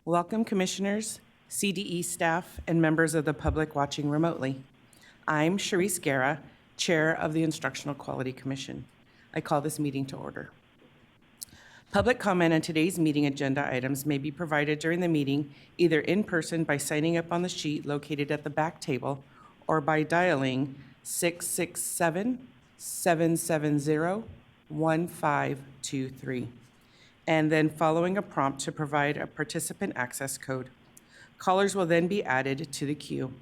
Welcome, Commissioners, CDE staff, and members of the public watching remotely. I'm Sharice Guerra, Chair of the Instructional Quality Commission. I call this meeting to order. Public comment on today's meeting agenda items may be provided during the meeting either in person by signing up on the sheet located at the back table or by dialing 667-770-1523 and then following a prompt to provide a participant access code. Callers will then be added to the queue.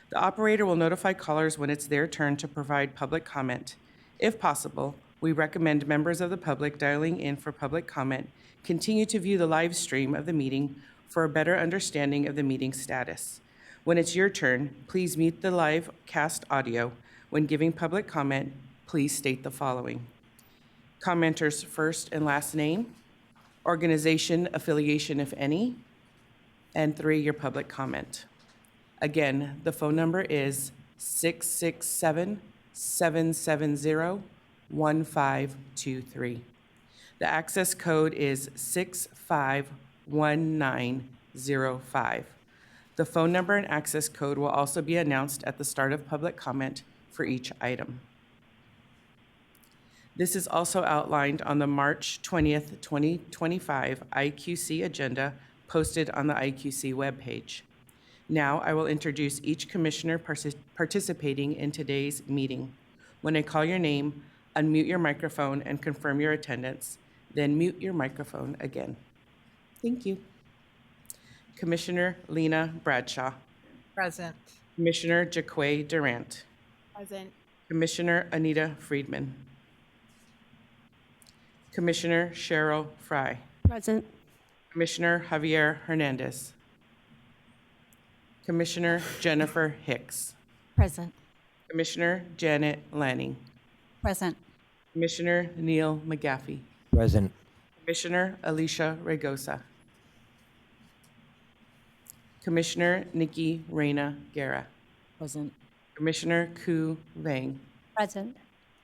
The operator will notify callers when it's their turn to provide public comment. If possible, we recommend members of the public dialing in for public comment continue to view the live stream of the meeting for a better understanding of the meeting status. When it's your turn, please mute the live cast audio. When giving public comment, please state the following. Commenters' first and last name, organization affiliation if any, and 3, your public comment. Again, the phone number is 667-770-1523. The access code is 651905. The phone number and access code will also be announced at the start of public comment for each item. This is also outlined on the March 20th, 2025 IQC agenda posted on the IQC webpage. Now I will introduce each commissioner participating in today's meeting. When I call your name, unmute your microphone and confirm your attendance, then mute your microphone again. Thank you. Commissioner Lena Bradshaw. Present. Commissioner Jaquay Durant. Present. Commissioner Anita Friedman. Commissioner Cheryl Fry. Present. Commissioner Javier Hernandez. Commissioner Jennifer Hicks. Present. Commissioner Janet Lanning. Present. Commissioner Neil McGaffey. Present. Commissioner Alicia Regosa. Commissioner Nikki Reyna Guerra. Present. Commissioner Ku Vang. Present.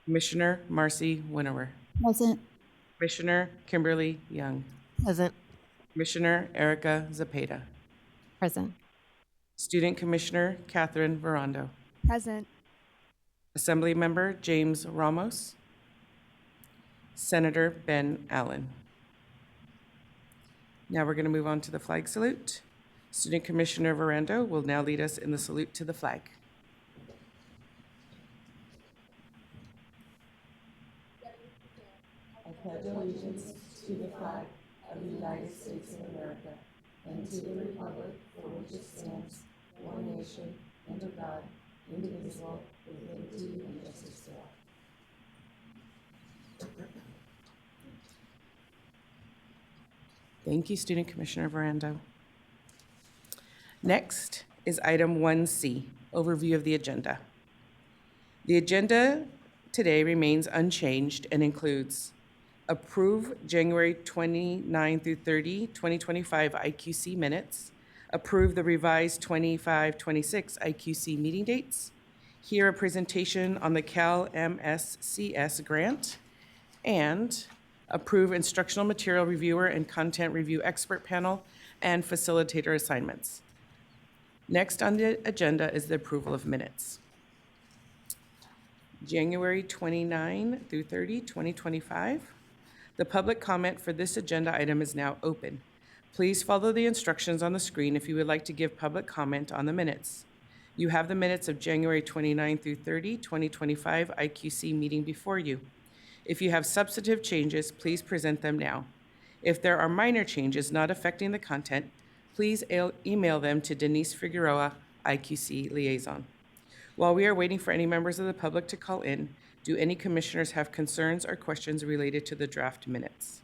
Commissioner Marcy Winower. Present. Commissioner Kimberly Young. Present. Commissioner Erica Zapata. Present. Student Commissioner Catherine Verando. Present. Assembly Member James Ramos. Senator Ben Allen. Now we're going to move on to the flag salute. Student Commissioner Verando will now lead us in the salute to the flag. I pledge allegiance to the flag of the United States of America and to the republic for which it stands, one nation, under God, indivisible, with liberty and justice for all. Thank you, Student Commissioner Verando. Next is item 1C, overview of the agenda. The agenda today remains unchanged and includes approve January 29 through 30, 2025 IQC minutes, approve the revised 25-26 IQC meeting dates, hear a presentation on the Cal MSCS grant, and approve instructional material reviewer and content review expert panel and facilitator assignments. Next on the agenda is the approval of minutes. January 29 through 30, 2025. The public comment for this agenda item is now open. Please follow the instructions on the screen if you would like to give public comment on the minutes. You have the minutes of January 29 through 30, 2025 IQC meeting before you. If you have substantive changes, please present them now. If there are minor changes not affecting the content, please email them to Denise Figueroa, IQC Liaison. While we are waiting for any members of the public to call in, do any commissioners have concerns or questions related to the draft minutes?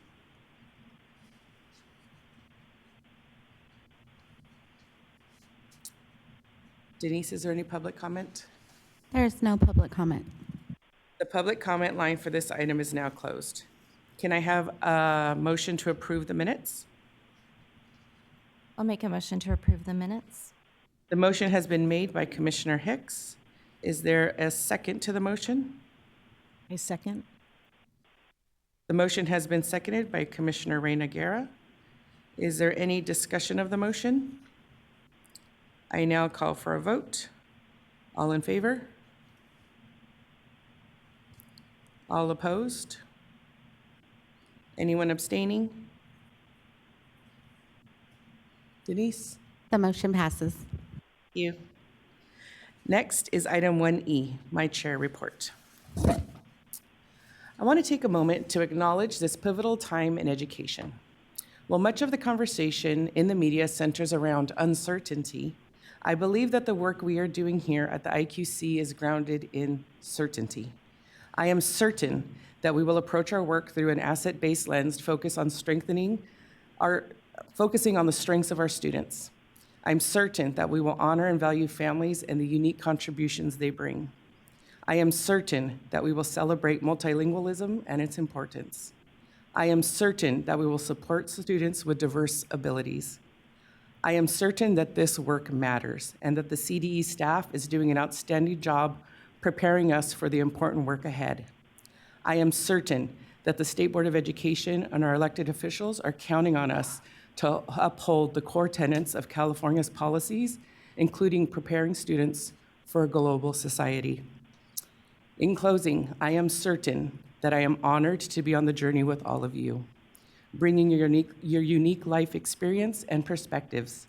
Denise, is there any public comment? There is no public comment. The public comment line for this item is now closed. Can I have a motion to approve the minutes? I'll make a motion to approve the minutes. The motion has been made by Commissioner Hicks. Is there a second to the motion? A second. The motion has been seconded by Commissioner Reyna Guerra. Is there any discussion of the motion? I now call for a vote. All in favor? All opposed? Anyone abstaining? Denise? The motion passes. Thank you. Next is item 1E, my chair report. I want to take a moment to acknowledge this pivotal time in education. While much of the conversation in the media centers around uncertainty, I believe that the work we are doing here at the IQC is grounded in certainty. I am certain that we will approach our work through an asset-based lens focusing on the strengths of our students. I'm certain that we will honor and value families and the unique contributions they bring. I am certain that we will celebrate multilingualism and its importance. I am certain that we will support students with diverse abilities. I am certain that this work matters and that the CDE staff is doing an outstanding job preparing us for the important work ahead. I am certain that the State Board of Education and our elected officials are counting on us to uphold the core tenets of California's policies, including preparing students for a global society. In closing, I am certain that I am honored to be on the journey with all of you, bringing your unique life experience and perspectives.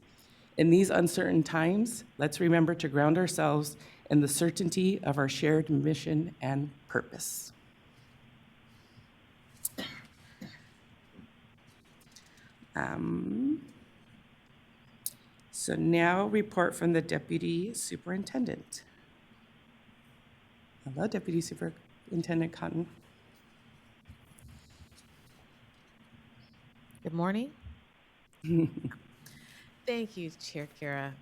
In these uncertain times, let's remember to ground ourselves in the certainty of our shared mission and purpose. So now report from the Deputy Superintendent. Hello, Deputy Superintendent Cotton. Good morning. Thank you, Chair Kara.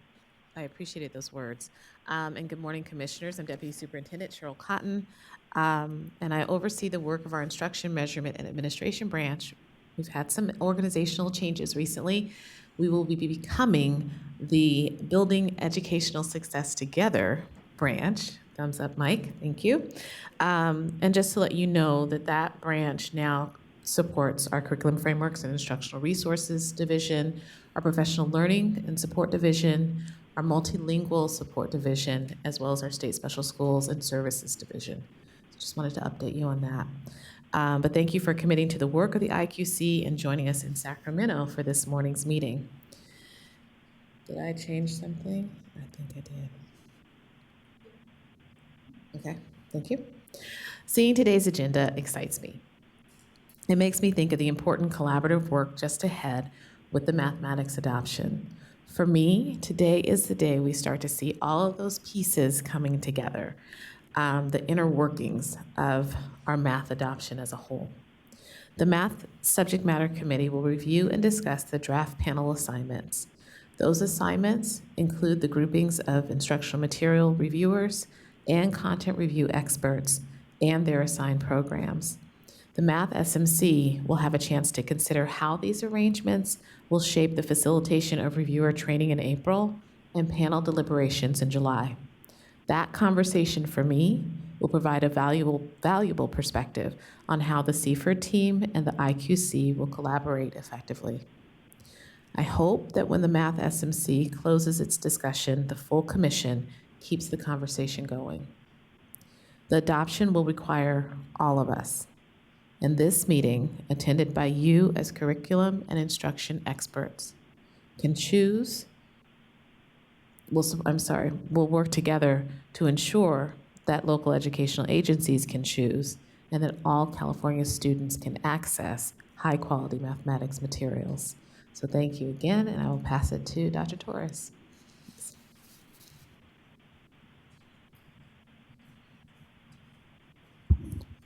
I appreciated those words. And good morning, Commissioners. I'm Deputy Superintendent Cheryl Cotton, and I oversee the work of our Instruction, Measurement, and Administration branch. We've had some organizational changes recently. We will be becoming the Building Educational Success Together branch. Thumbs up, Mike. Thank you. And just to let you know that that branch now supports our Curriculum Frameworks and Instructional Resources Division, our Professional Learning and Support Division, our Multilingual Support Division, as well as our State Special Schools and Services Division. Just wanted to update you on that. But thank you for committing to the work of the IQC and joining us in Sacramento for this morning's meeting. Did I change something? I think I did. Okay, thank you. Seeing today's agenda excites me. It makes me think of the important collaborative work just ahead with the mathematics adoption. For me, today is the day we start to see all of those pieces coming together, the inner workings of our math adoption as a whole. The Math Subject Matter Committee will review and discuss the draft panel assignments. Those assignments include the groupings of instructional material reviewers and content review experts and their assigned programs. The Math SMC will have a chance to consider how these arrangements will shape the facilitation of reviewer training in April and panel deliberations in July. That conversation for me will provide a valuable perspective on how the CFER team and the IQC will collaborate effectively. I hope that when the Math SMC closes its discussion, the full commission keeps the conversation going. The adoption will require all of us. And this meeting, attended by you as curriculum and instruction experts, will work together to ensure that local educational agencies can choose and that all California students can access high-quality mathematics materials. So thank you again, and I will pass it to Dr. Torres.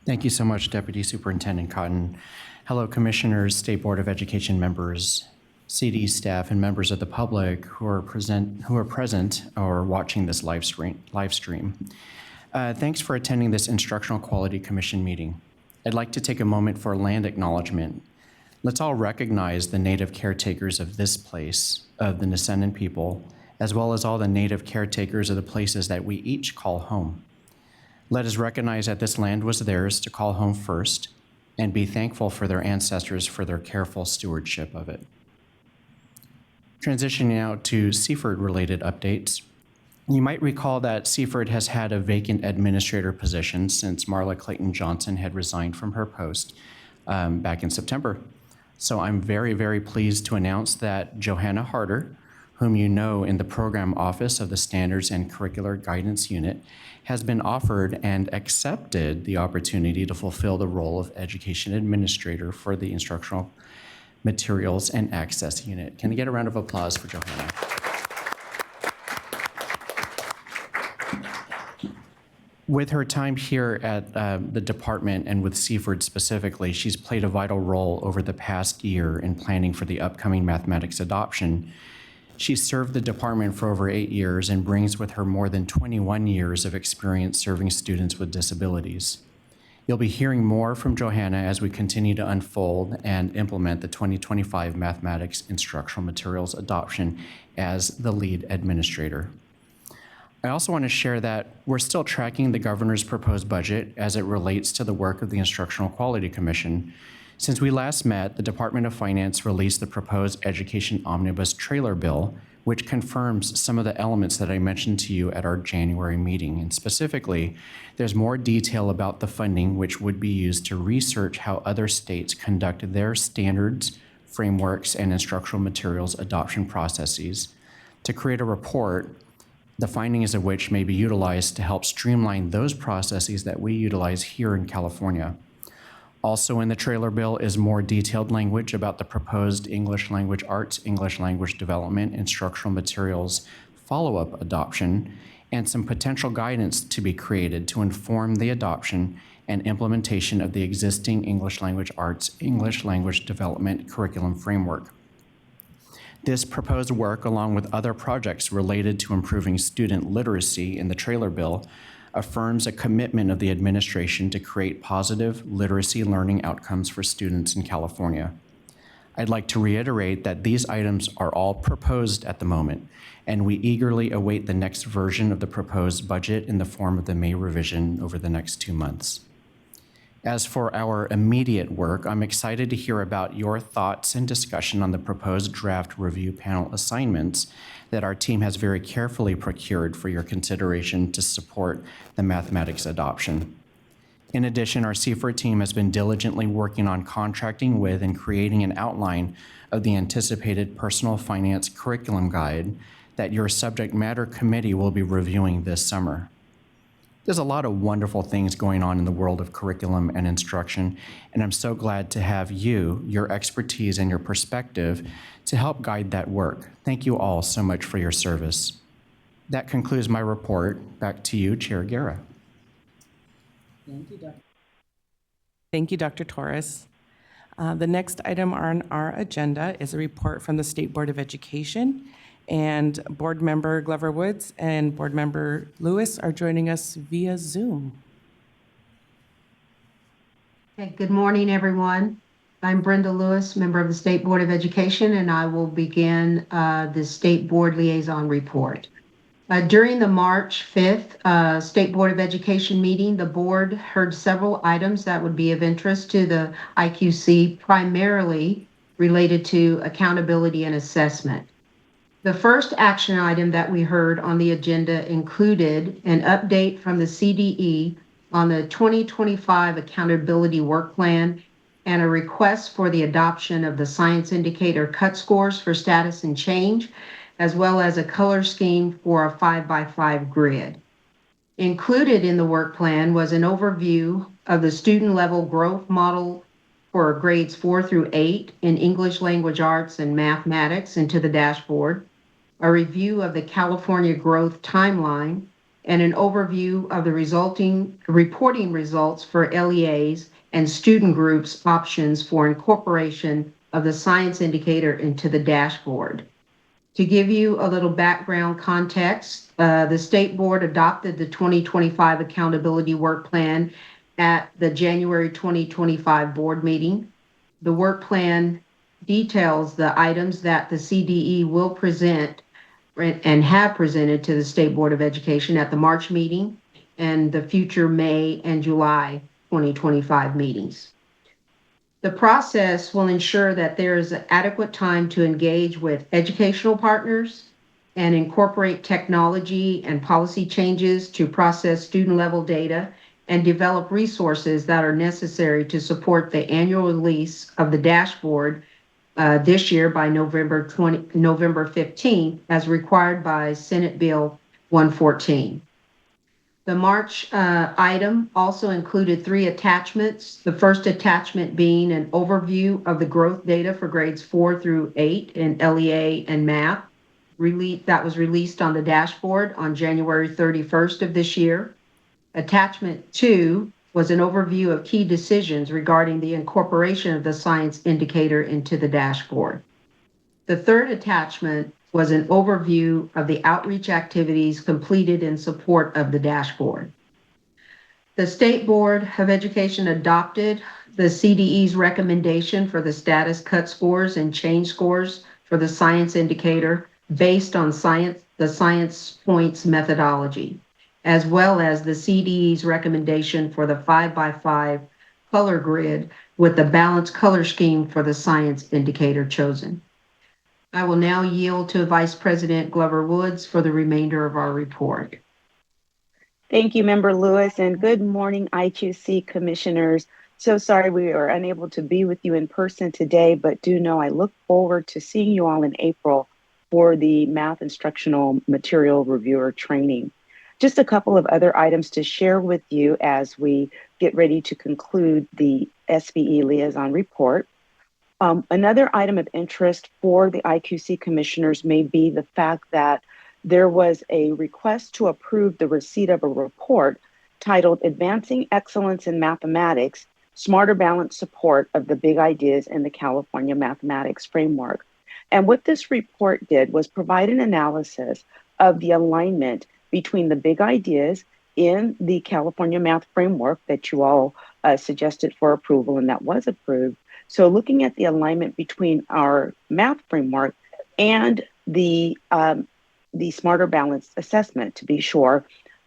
Thank you so much, Deputy Superintendent Cotton. Hello, Commissioners, State Board of Education members, CD staff, and members of the public who are present or watching this live stream. Thanks for attending this Instructional Quality Commission meeting. I'd like to take a moment for land acknowledgement. Let's all recognize the native caretakers of this place, of the Descendant people, as well as all the native caretakers of the places that we each call home. Let us recognize that this land was theirs to call home first and be thankful for their ancestors for their careful stewardship of it. Transitioning now to Seaford-related updates. You might recall that Seaford has had a vacant administrator position since Marla Clayton Johnson had resigned from her post back in September. So I'm very, very pleased to announce that Johanna Harder, whom you know in the program office of the Standards and Curricular Guidance Unit, has been offered and accepted the opportunity to fulfill the role of Education Administrator for the Instructional Materials and Access Unit. Can I get a round of applause for Johanna? With her time here at the department and with Seaford specifically, she's played a vital role over the past year in planning for the upcoming mathematics adoption. She's served the department for over 8 years and brings with her more than 21 years of experience serving students with disabilities. You'll be hearing more from Johanna as we continue to unfold and implement the 2025 mathematics instructional materials adoption as the lead administrator. I also want to share that we're still tracking the governor's proposed budget as it relates to the work of the Instructional Quality Commission. Since we last met, the Department of Finance released the proposed Education Omnibus Trailer Bill, which confirms some of the elements that I mentioned to you at our January meeting. And specifically, there's more detail about the funding which would be used to research how other states conduct their standards, frameworks, and instructional materials adoption processes, to create a report, the findings of which may be utilized to help streamline those processes that we utilize here in California. Also in the trailer bill is more detailed language about the proposed English language arts, English language development, instructional materials follow-up adoption, and some potential guidance to be created to inform the adoption and implementation of the existing English language arts, English language development curriculum framework. This proposed work, along with other projects related to improving student literacy in the trailer bill, affirms a commitment of the administration to create positive literacy learning outcomes for students in California. I'd like to reiterate that these items are all proposed at the moment, and we eagerly await the next version of the proposed budget in the form of the May revision over the next 2 months. As for our immediate work, I'm excited to hear about your thoughts and discussion on the proposed draft review panel assignments that our team has very carefully procured for your consideration to support the mathematics adoption. In addition, our Seaford team has been diligently working on contracting with and creating an outline of the anticipated personal finance curriculum guide that your subject matter committee will be reviewing this summer. There's a lot of wonderful things going on in the world of curriculum and instruction, and I'm so glad to have you, your expertise, and your perspective to help guide that work. Thank you all so much for your service. That concludes my report. Back to you, Chair Guerra. Thank you, Dr. Torres. The next item on our agenda is a report from the State Board of Education, and Board Member Glover Woods and Board Member Lewis are joining us via Zoom. Okay, good morning, everyone. I'm Brenda Lewis, member of the State Board of Education, and I will begin the State Board Liaison Report. During the March 5th State Board of Education meeting, the board heard several items that would be of interest to the IQC, primarily related to accountability and assessment. The first action item that we heard on the agenda included an update from the CDE on the 2025 Accountability Work Plan and a request for the adoption of the science indicator cut scores for status and change, as well as a color scheme for a 5x5 grid. Included in the work plan was an overview of the student level growth model for grades 4 through 8 in English language arts and mathematics into the dashboard, a review of the California growth timeline, and an overview of the resulting reporting results for LEAs and student groups options for incorporation of the science indicator into the dashboard. To give you a little background context, the State Board adopted the 2025 Accountability Work Plan at the January 2025 board meeting. The work plan details the items that the CDE will present and have presented to the State Board of Education at the March meeting and the future May and July 2025 meetings. The process will ensure that there is adequate time to engage with educational partners and incorporate technology and policy changes to process student-level data and develop resources that are necessary to support the annual release of the dashboard this year by November 15th, as required by Senate Bill 114. The March item also included 3 attachments. The first attachment being an overview of the growth data for grades 4 through 8 in LEA and math. That was released on the dashboard on January 31st of this year. Attachment 2 was an overview of key decisions regarding the incorporation of the science indicator into the dashboard. The third attachment was an overview of the outreach activities completed in support of the dashboard. The State Board of Education adopted the CDE's recommendation for the status cut scores and change scores for the science indicator based on the science points methodology, as well as the CDE's recommendation for the 5x5 color grid with the balanced color scheme for the science indicator chosen. I will now yield to Vice President Glover Woods for the remainder of our report. Thank you, Member Lewis, and good morning, IQC commissioners. So sorry we are unable to be with you in person today, but do know I look forward to seeing you all in April for the Math Instructional Material Reviewer training. Just a couple of other items to share with you as we get ready to conclude the SBE Liaison Report. Another item of interest for the IQC commissioners may be the fact that there was a request to approve the receipt of a report titled Advancing Excellence in Mathematics, Smarter Balanced Support of the Big Ideas in the California Mathematics Framework. And what this report did was provide an analysis of the alignment between the big ideas in the California Math Framework that you all suggested for approval, and that was approved. So looking at the alignment between our math framework and the Smarter Balanced Assessment, to be sure,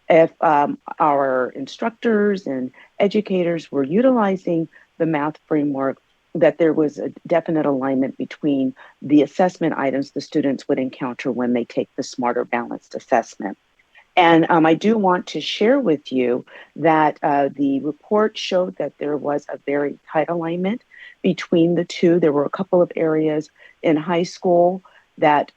if our instructors and educators were utilizing the math framework, that there was a definite alignment between the assessment items the students would encounter when they take the Smarter Balanced Assessment. And I do want to share with you that the report showed that there was a very tight alignment between the two. There were a couple of areas in high school that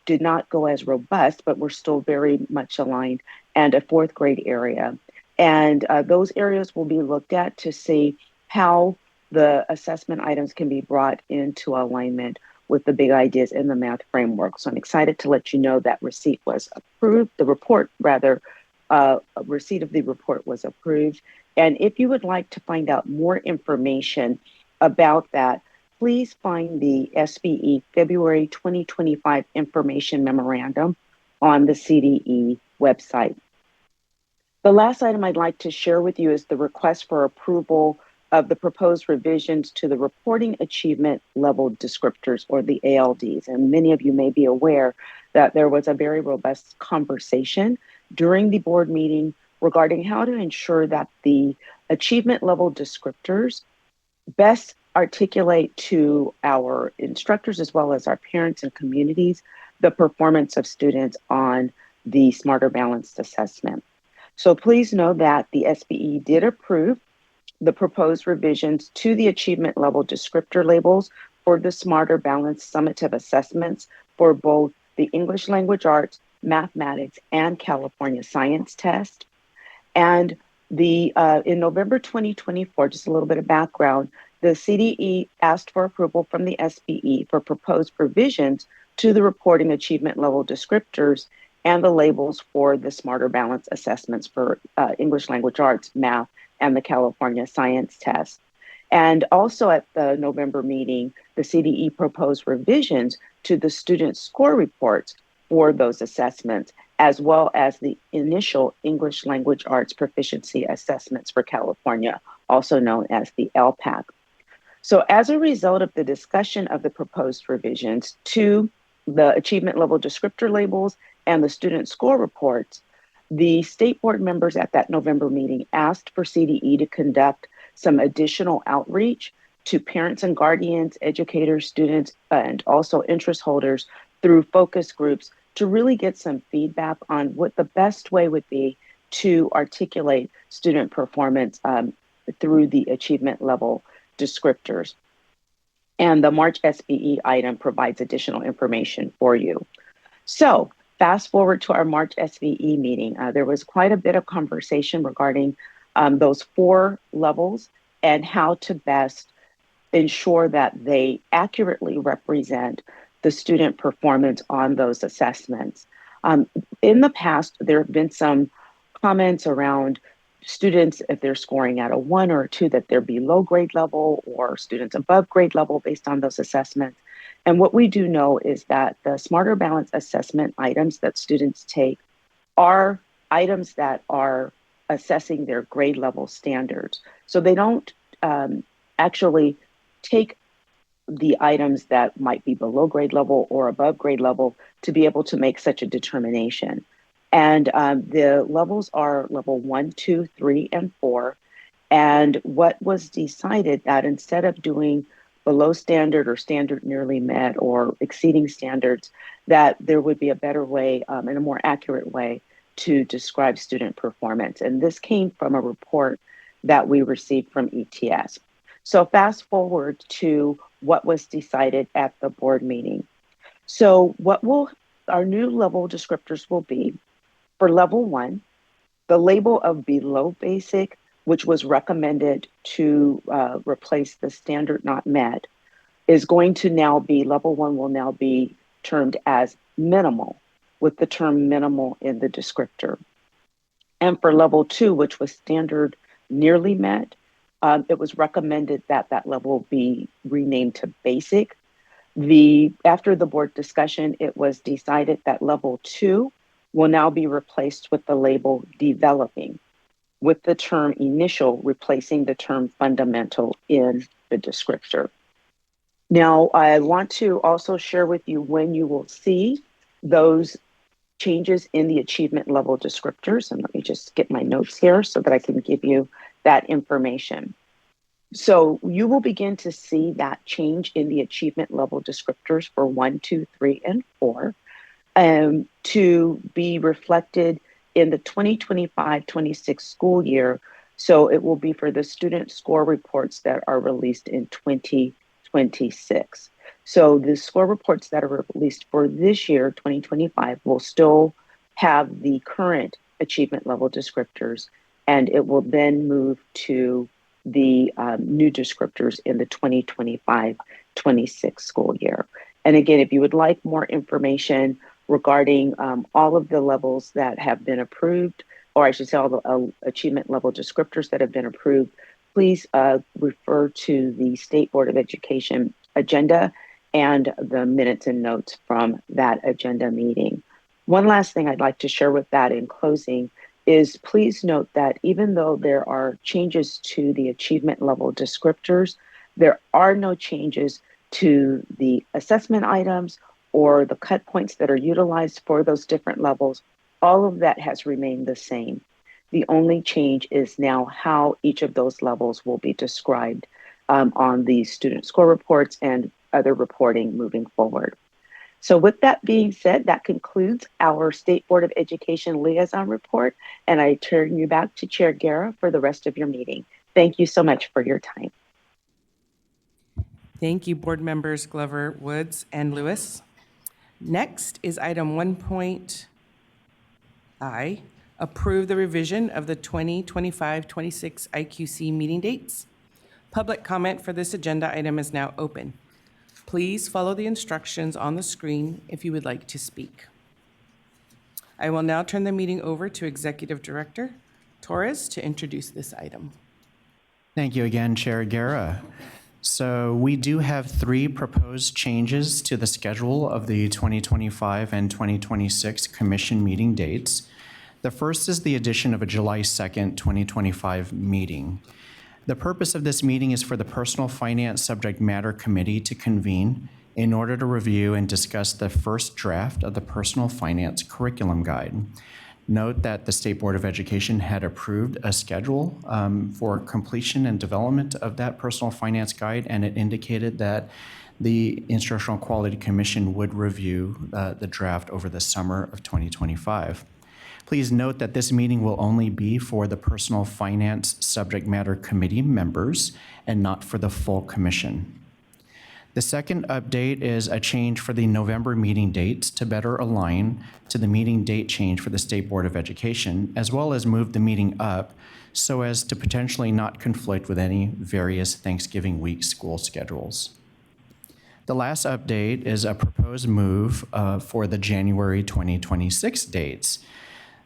did not go as robust, but were still very much aligned, and a 4th grade area. And those areas will be looked at to see how the assessment items can be brought into alignment with the big ideas in the math framework. So I'm excited to let you know that receipt was approved, receipt of the report was approved. And if you would like to find out more information about that, please find the SBE February 2025 Information Memorandum on the CDE website. The last item I'd like to share with you is the request for approval of the proposed revisions to the Reporting Achievement Level Descriptors, or the ALDs. And many of you may be aware that there was a very robust conversation during the board meeting regarding how to ensure that the achievement level descriptors best articulate to our instructors as well as our parents and communities the performance of students on the Smarter Balanced Assessment. So please know that the SBE did approve the proposed revisions to the achievement level descriptor labels for the Smarter Balanced Summative Assessments for both the English Language Arts, Mathematics, and California Science Test. And in November 2024, just a little bit of background, the CDE asked for approval from the SBE for proposed revisions to the reporting achievement level descriptors and the labels for the Smarter Balanced Assessments for English Language Arts, Math, and the California Science Test. And also at the November meeting, the CDE proposed revisions to the student score reports for those assessments, as well as the initial English Language Arts Proficiency Assessments for California, also known as the LPAC. So as a result of the discussion of the proposed revisions to the achievement level descriptor labels and the student score reports, the state board members at that November meeting asked for CDE to conduct some additional outreach to parents and guardians, educators, students, and also interest holders through focus groups to really get some feedback on what the best way would be to articulate student performance through the achievement level descriptors. And the March SBE item provides additional information for you. So fast forward to our March SBE meeting. There was quite a bit of conversation regarding those 4 levels and how to best ensure that they accurately represent the student performance on those assessments. In the past, there have been some comments around students, if they're scoring at a 1 or a 2, that they're below grade level, or students above grade level based on those assessments. And what we do know is that the Smarter Balance assessment items that students take are items that are assessing their grade level standards. So they don't actually take the items that might be below grade level or above grade level to be able to make such a determination. And the levels are level 1, 2, 3, and 4. And what was decided that instead of doing below standard or standard nearly met or exceeding standards, that there would be a better way and a more accurate way to describe student performance. And this came from a report that we received from ETS. So fast forward to what was decided at the board meeting. So our new level descriptors will be, for level 1, the label of below basic, which was recommended to replace the standard not met, is going to now be, level 1 will now be termed as minimal, with the term minimal in the descriptor. And for level 2, which was standard nearly met, it was recommended that that level be renamed to basic. After the board discussion, it was decided that level 2 will now be replaced with the label developing, with the term initial replacing the term fundamental in the descriptor. Now, I want to also share with you when you will see those changes in the achievement level descriptors. And let me just get my notes here so that I can give you that information. So you will begin to see that change in the achievement level descriptors for 1, 2, 3, and 4 to be reflected in the 2025-26 school year. So it will be for the student score reports that are released in 2026. So the score reports that are released for this year, 2025, will still have the current achievement level descriptors, and it will then move to the new descriptors in the 2025-26 school year. And again, if you would like more information regarding all of the levels that have been approved, or I should say all the achievement level descriptors that have been approved, please refer to the State Board of Education agenda and the minutes and notes from that agenda meeting. One last thing I'd like to share with that in closing is please note that even though there are changes to the achievement level descriptors, there are no changes to the assessment items or the cut points that are utilized for those different levels. All of that has remained the same. The only change is now how each of those levels will be described on the student score reports and other reporting moving forward. So with that being said, that concludes our State Board of Education liaison report, and I turn you back to Chair Guerra for the rest of your meeting. Thank you so much for your time. Thank you, board members Glover, Woods, and Lewis. Next is item 1.I, approve the revision of the 2025-26 IQC meeting dates. Public comment for this agenda item is now open. Please follow the instructions on the screen if you would like to speak. I will now turn the meeting over to Executive Director Torres to introduce this item. Thank you again, Chair Guerra. So we do have 3 proposed changes to the schedule of the 2025 and 2026 commission meeting dates. The first is the addition of a July 2nd, 2025 meeting. The purpose of this meeting is for the Personal Finance Subject Matter Committee to convene in order to review and discuss the first draft of the Personal Finance Curriculum Guide. Note that the State Board of Education had approved a schedule for completion and development of that personal finance guide, and it indicated that the Instructional Quality Commission would review the draft over the summer of 2025. Please note that this meeting will only be for the personal finance subject matter committee members and not for the full commission. The second update is a change for the November meeting dates to better align to the meeting date change for the State Board of Education, as well as move the meeting up so as to potentially not conflict with any various Thanksgiving week school schedules. The last update is a proposed move for the January 2026 dates.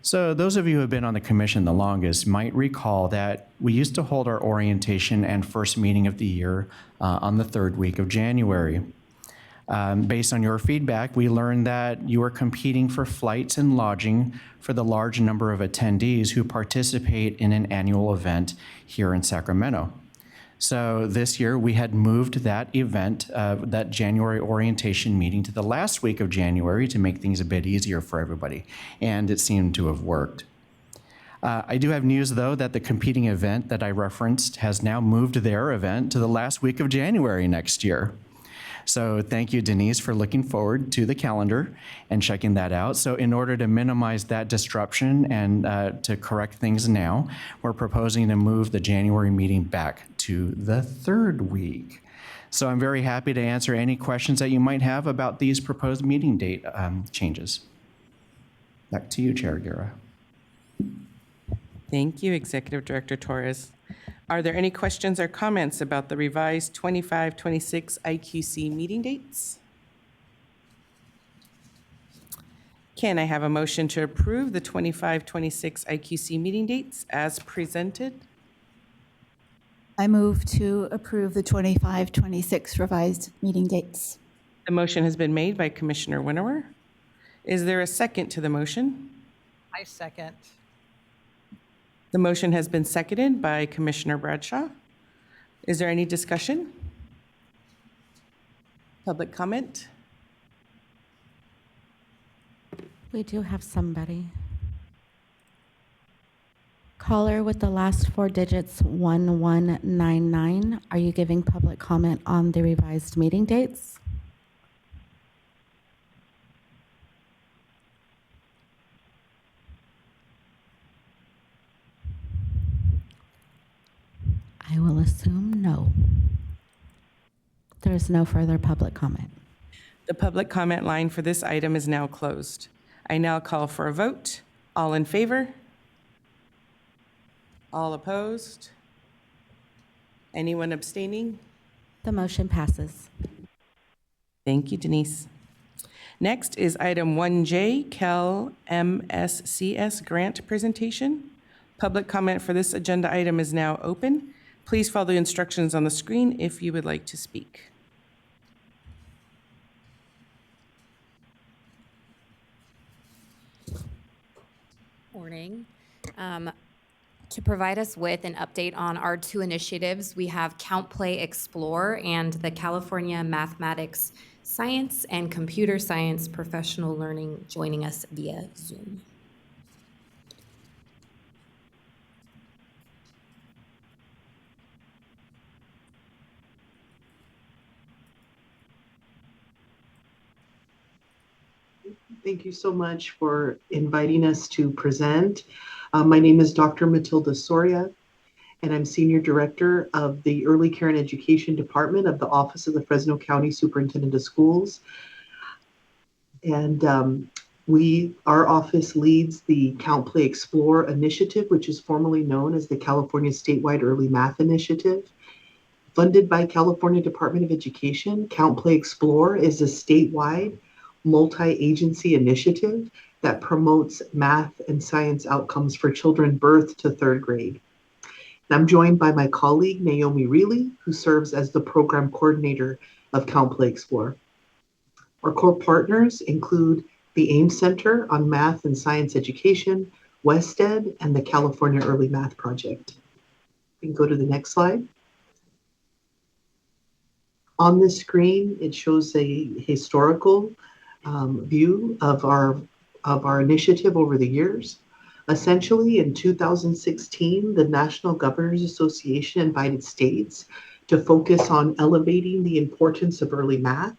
So those of you who have been on the commission the longest might recall that we used to hold our orientation and first meeting of the year on the third week of January. Based on your feedback, we learned that you are competing for flights and lodging for the large number of attendees who participate in an annual event here in Sacramento. So this year we had moved that event, that January orientation meeting, to the last week of January to make things a bit easier for everybody, and it seemed to have worked. I do have news, though, that the competing event that I referenced has now moved their event to the last week of January next year. So thank you, Denise, for looking forward to the calendar and checking that out. So in order to minimize that disruption and to correct things now, we're proposing to move the January meeting back to the third week. So I'm very happy to answer any questions that you might have about these proposed meeting date changes. Back to you, Chair Guerra. Thank you, Executive Director Torres. Are there any questions or comments about the revised 25-26 IQC meeting dates? Can I have a motion to approve the 25-26 IQC meeting dates as presented? I move to approve the 25-26 revised meeting dates. The motion has been made by Commissioner Winnower. Is there a second to the motion? I second. The motion has been seconded by Commissioner Bradshaw. Is there any discussion? Public comment? We do have somebody. Caller with the last four digits 1199. Are you giving public comment on the revised meeting dates? I will assume no. There's no further public comment. The public comment line for this item is now closed. I now call for a vote. All in favor? All opposed? Anyone abstaining? The motion passes. Thank you, Denise. Next is item 1J, Cal MSCS grant presentation. Public comment for this agenda item is now open. Please follow the instructions on the screen if you would like to speak. Morning. To provide us with an update on our two initiatives, we have Count Play Explore and the California Mathematics Science and Computer Science Professional Learning joining us via Zoom. Thank you so much for inviting us to present. My name is Dr. Matilda Soria, and I'm Senior Director of the Early Care and Education Department of the Office of the Fresno County Superintendent of Schools. And our office leads the Count Play Explore initiative, which is formerly known as the California Statewide Early Math Initiative. Funded by California Department of Education, Count Play Explore is a statewide multi-agency initiative that promotes math and science outcomes for children birth to third grade. And I'm joined by my colleague, Naomi Reilly, who serves as the program coordinator of Count Play Explore. Our core partners include the Ames Center on Math and Science Education, WestEd, and the California Early Math Project. We can go to the next slide. On the screen, it shows a historical view of our initiative over the years. Essentially, in 2016, the National Governors Association invited states to focus on elevating the importance of early math.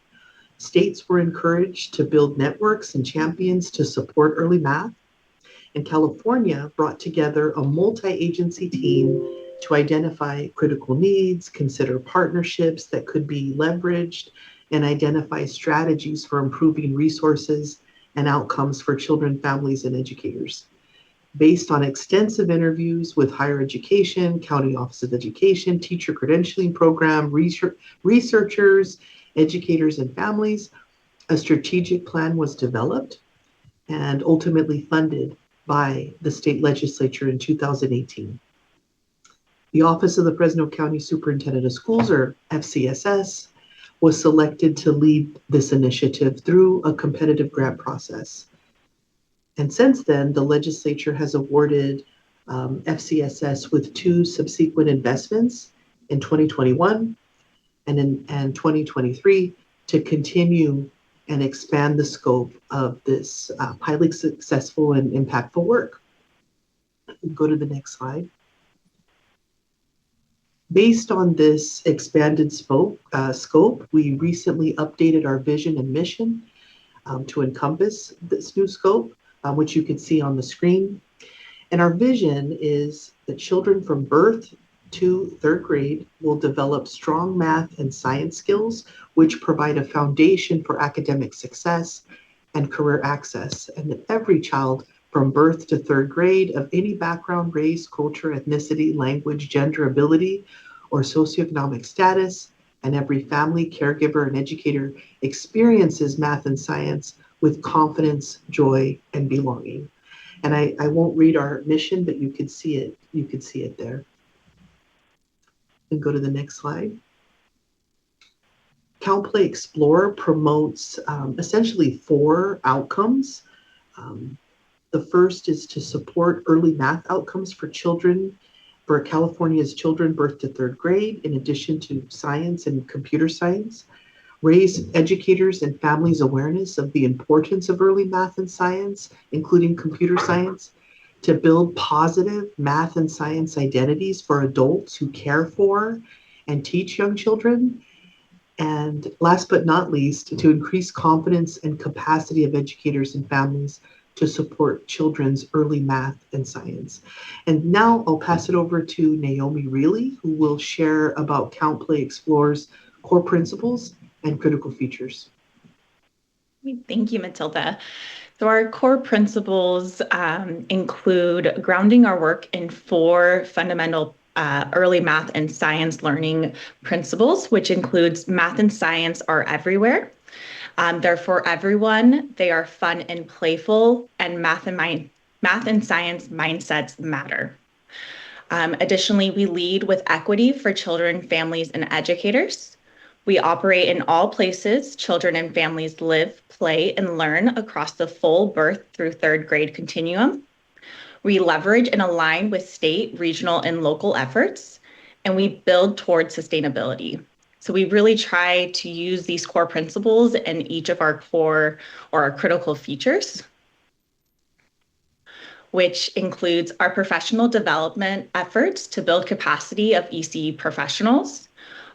States were encouraged to build networks and champions to support early math. And California brought together a multi-agency team to identify critical needs, consider partnerships that could be leveraged, and identify strategies for improving resources and outcomes for children, families, and educators. Based on extensive interviews with higher education, county office of education, teacher credentialing program, researchers, educators, and families, a strategic plan was developed and ultimately funded by the state legislature in 2018. The Office of the Fresno County Superintendent of Schools, or FCSS, was selected to lead this initiative through a competitive grant process. And since then, the legislature has awarded FCSS with 2 subsequent investments in 2021 and in 2023 to continue and expand the scope of this highly successful and impactful work. Go to the next slide. Based on this expanded scope, we recently updated our vision and mission to encompass this new scope, which you can see on the screen. And our vision is that children from birth to 3rd grade will develop strong math and science skills, which provide a foundation for academic success and career access. And that every child from birth to 3rd grade of any background, race, culture, ethnicity, language, gender, ability, or socioeconomic status, and every family, caregiver, and educator experiences math and science with confidence, joy, and belonging. And I won't read our mission, but you could see it. You could see it there. And go to the next slide. CalPlay Explore promotes essentially 4 outcomes. The first is to support early math outcomes for children, for California's children birth to 3rd grade, in addition to science and computer science. Raise educators and families' awareness of the importance of early math and science, including computer science, to build positive math and science identities for adults who care for and teach young children. And last but not least, to increase confidence and capacity of educators and families to support children's early math and science. And now I'll pass it over to Naomi Reilly, who will share about CalPlay Explore's core principles and critical features. Thank you, Matilda. So our core principles include grounding our work in 4 fundamental early math and science learning principles, which includes math and science are everywhere. They're for everyone. They are fun and playful, and math and science mindsets matter. Additionally, we lead with equity for children, families, and educators. We operate in all places children and families live, play, and learn across the full birth through 3rd grade continuum. We leverage and align with state, regional, and local efforts, and we build towards sustainability. So we really try to use these core principles in each of our core or our critical features, which includes our professional development efforts to build capacity of ECE professionals,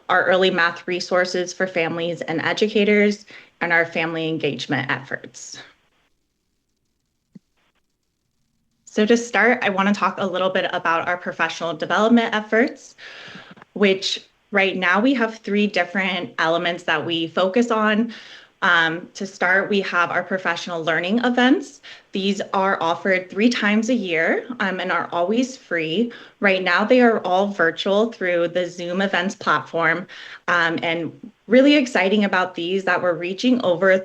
our early math resources for families and educators, and our family engagement efforts. So to start, I want to talk a little bit about our professional development efforts, which right now we have 3 different elements that we focus on. To start, we have our professional learning events. These are offered 3 times a year and are always free. Right now, they are all virtual through the Zoom events platform. And really exciting about these that we're reaching over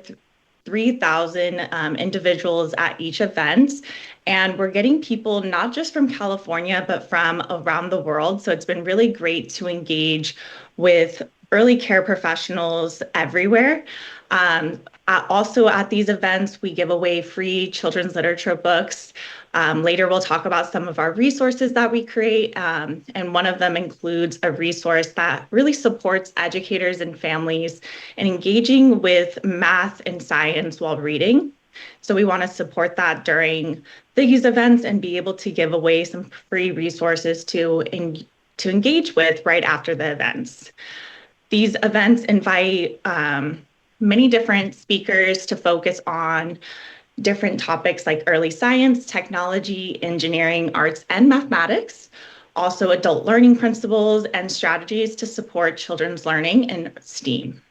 3,000 individuals at each event. And we're getting people not just from California, but from around the world. So it's been really great to engage with early care professionals everywhere. Also at these events, we give away free children's literature books. Later, we'll talk about some of our resources that we create. And one of them includes a resource that really supports educators and families in engaging with math and science while reading. So we want to support that during these events and be able to give away some free resources to engage with right after the events. These events invite many different speakers to focus on different topics like early science, technology, engineering, arts, and mathematics. Also adult learning principles and strategies to support children's learning in STEAM.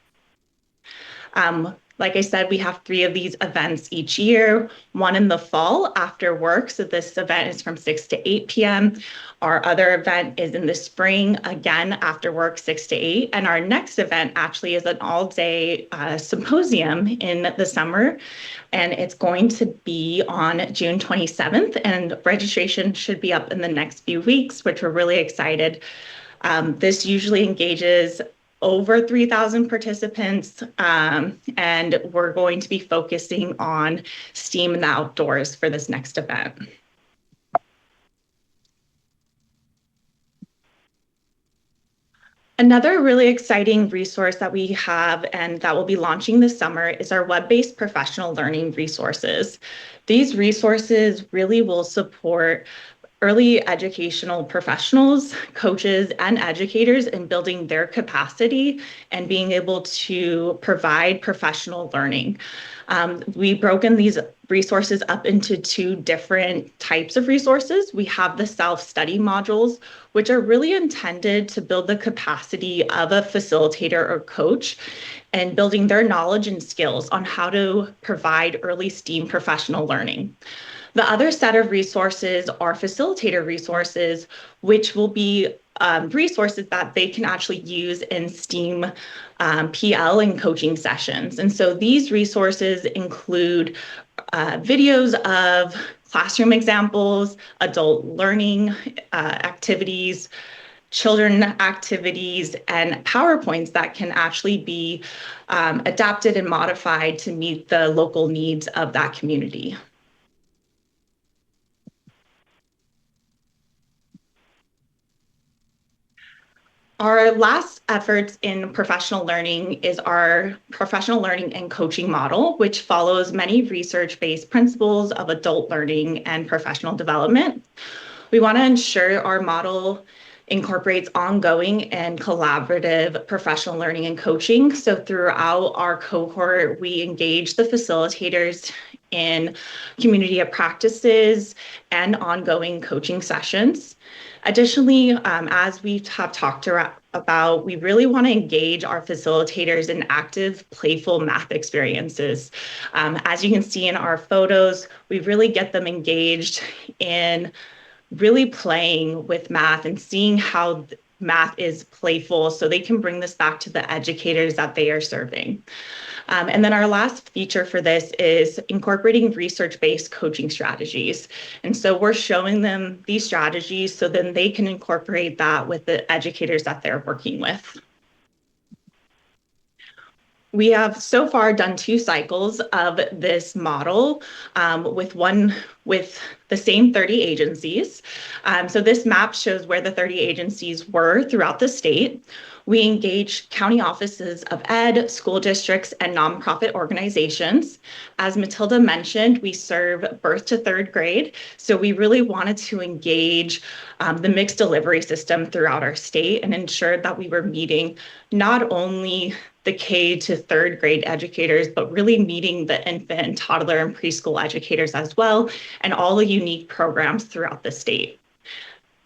Like I said, we have 3 of these events each year, one in the fall after work. So this event is from 6 to 8 p.m. Our other event is in the spring, again, after work, 6 to 8. And our next event actually is an all-day symposium in the summer. And it's going to be on June 27th. And registration should be up in the next few weeks, which we're really excited. This usually engages over 3,000 participants, and we're going to be focusing on STEAM in the outdoors for this next event. Another really exciting resource that we have and that will be launching this summer is our web-based professional learning resources. These resources really will support early educational professionals, coaches, and educators in building their capacity and being able to provide professional learning. We've broken these resources up into 2 different types of resources. We have the self-study modules, which are really intended to build the capacity of a facilitator or coach and building their knowledge and skills on how to provide early STEAM professional learning. The other set of resources are facilitator resources, which will be resources that they can actually use in STEAM PL and coaching sessions. And so these resources include videos of classroom examples, adult learning activities, children activities, and PowerPoints that can actually be adapted and modified to meet the local needs of that community. Our last efforts in professional learning is our professional learning and coaching model, which follows many research-based principles of adult learning and professional development. We want to ensure our model incorporates ongoing and collaborative professional learning and coaching. So throughout our cohort, we engage the facilitators in community of practices and ongoing coaching sessions. Additionally, as we have talked about, we really want to engage our facilitators in active, playful math experiences. As you can see in our photos, we really get them engaged in really playing with math and seeing how math is playful so they can bring this back to the educators that they are serving. And then our last feature for this is incorporating research-based coaching strategies. And so we're showing them these strategies so then they can incorporate that with the educators that they're working with. We have so far done 2 cycles of this model with the same 30 agencies. So this map shows where the 30 agencies were throughout the state. We engage county offices of ed, school districts, and nonprofit organizations. As Matilda mentioned, we serve birth to 3rd grade. So we really wanted to engage the mixed delivery system throughout our state and ensure that we were meeting not only the K to 3rd grade educators, but really meeting the infant and toddler and preschool educators as well, and all the unique programs throughout the state.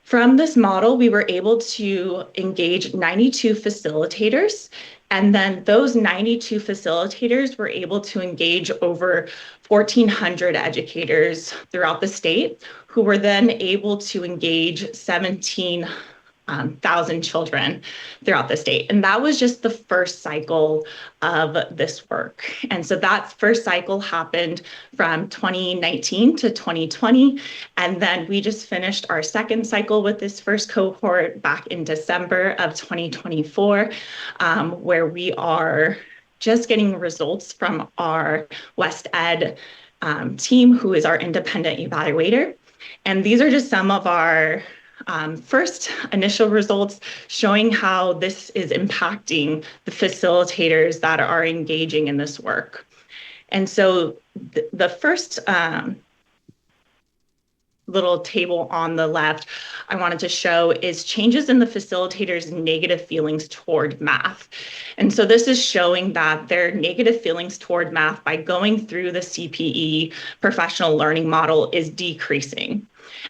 From this model, we were able to engage 92 facilitators, and then those 92 facilitators were able to engage over 1,400 educators throughout the state, who were then able to engage 17,000 children throughout the state. And that was just the first cycle of this work. And so that first cycle happened from 2019 to 2020. And then we just finished our second cycle with this first cohort back in December of 2024, where we are just getting results from our West Ed team, who is our independent evaluator. And these are just some of our first initial results showing how this is impacting the facilitators that are engaging in this work. And so the first little table on the left I wanted to show is changes in the facilitator's negative feelings toward math. And so this is showing that their negative feelings toward math by going through the CPE professional learning model is decreasing.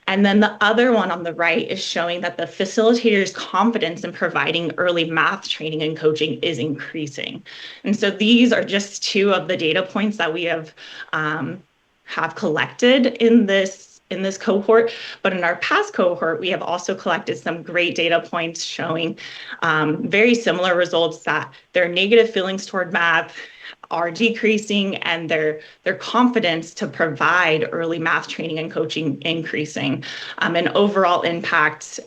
And then the other one on the right is showing that the facilitator's confidence in providing early math training and coaching is increasing. And so these are just two of the data points that we have collected in this cohort, but in our past cohort, we have also collected some great data points showing very similar results, that their negative feelings toward math are decreasing and their confidence to provide early math training and coaching increasing. And overall impact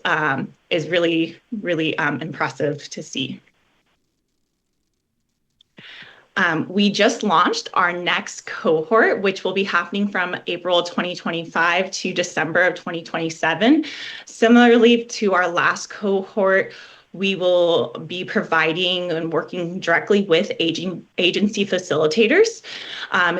is really, really impressive to see. We just launched our next cohort, which will be happening from April 2025 to December of 2027. Similarly to our last cohort, we will be providing and working directly with agency facilitators.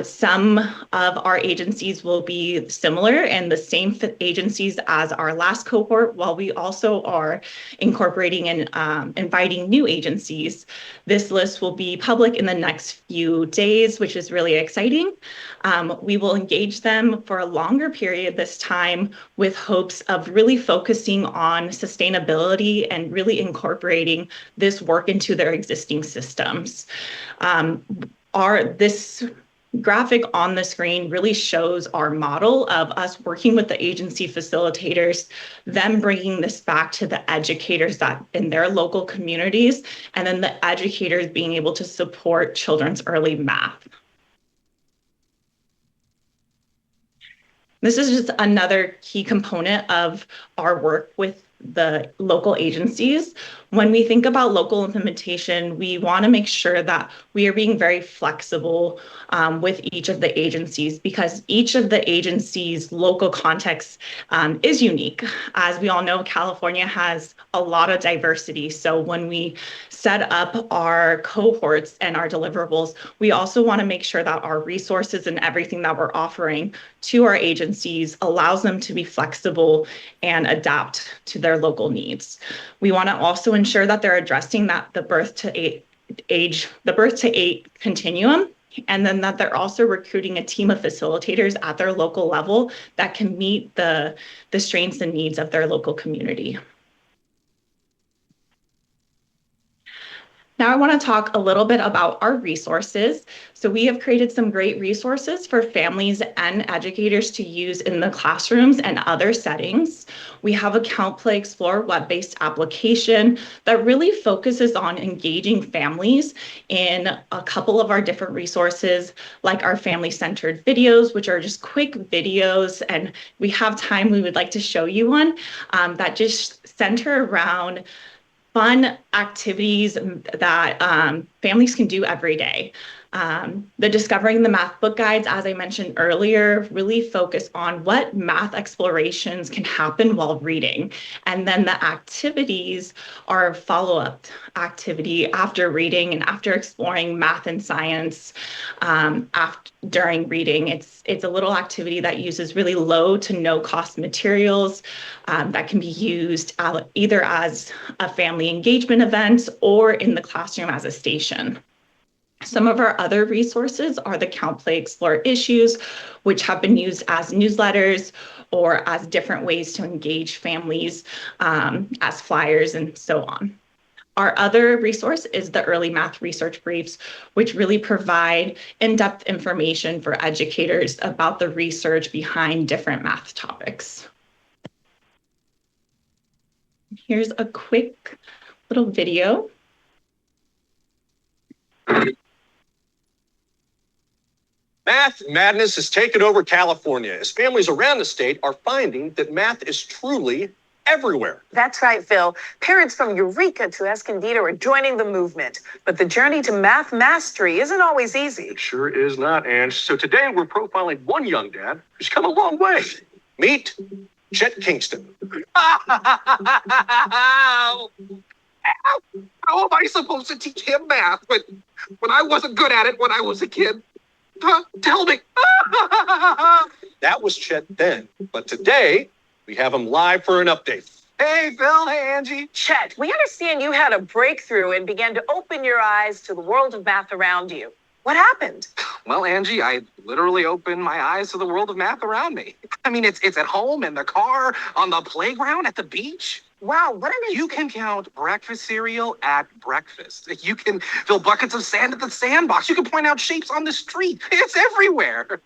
Some of our agencies will be similar and the same agencies as our last cohort, while we also are incorporating and inviting new agencies. This list will be public in the next few days, which is really exciting. We will engage them for a longer period this time with hopes of really focusing on sustainability and really incorporating this work into their existing systems. This graphic on the screen really shows our model of us working with the agency facilitators, them bringing this back to the educators that in their local communities, and then the educators being able to support children's early math. This is just another key component of our work with the local agencies. When we think about local implementation, we want to make sure that we are being very flexible with each of the agencies, because each of the agencies' local context is unique. As we all know, California has a lot of diversity. So when we set up our cohorts and our deliverables, we also want to make sure that our resources and everything that we're offering to our agencies allows them to be flexible and adapt to their local needs. We want to also ensure that they're addressing the birth to eight continuum, and then that they're also recruiting a team of facilitators at their local level that can meet the strengths and needs of their local community. Now I want to talk a little bit about our resources. So we have created some great resources for families and educators to use in the classrooms and other settings. We have a Count, Play, Explore web-based application that really focuses on engaging families in a couple of our different resources, like our family-centered videos, which are just quick videos. And we have time, we would like to show you one that just center around fun activities that families can do every day. The Discovering the Math book guides, as I mentioned earlier, really focus on what math explorations can happen while reading. And then the activities are a follow-up activity after reading and after exploring math and science during reading. It's a little activity that uses really low to no cost materials that can be used either as a family engagement event or in the classroom as a station. Some of our other resources are the Count, Play, Explore issues, which have been used as newsletters or as different ways to engage families as flyers and so on. Our other resource is the Early Math Research Briefs, which really provide in-depth information for educators about the research behind different math topics. Here's a quick little video. Math madness has taken over California as families around the state are finding that math is truly everywhere. That's right, Phil. Parents from Eureka to Escondido are joining the movement. But the journey to math mastery isn't always easy. It sure is not, Ange. So today we're profiling one young dad who's come a long way. Meet Chet Kingston. How am I supposed to teach him math when I wasn't good at it when I was a kid? Tell me. That was Chet then, but today we have him live for an update. Hey, Phil. Hey, Angie. Chet, we understand you had a breakthrough and began to open your eyes to the world of math around you. What happened? Well, Angie, I literally opened my eyes to the world of math around me. I mean, it's at home, in the car, on the playground, at the beach. Wow, what an You can count breakfast cereal at breakfast. You can fill buckets of sand at the sandbox. You can point out shapes on the street. It's everywhere.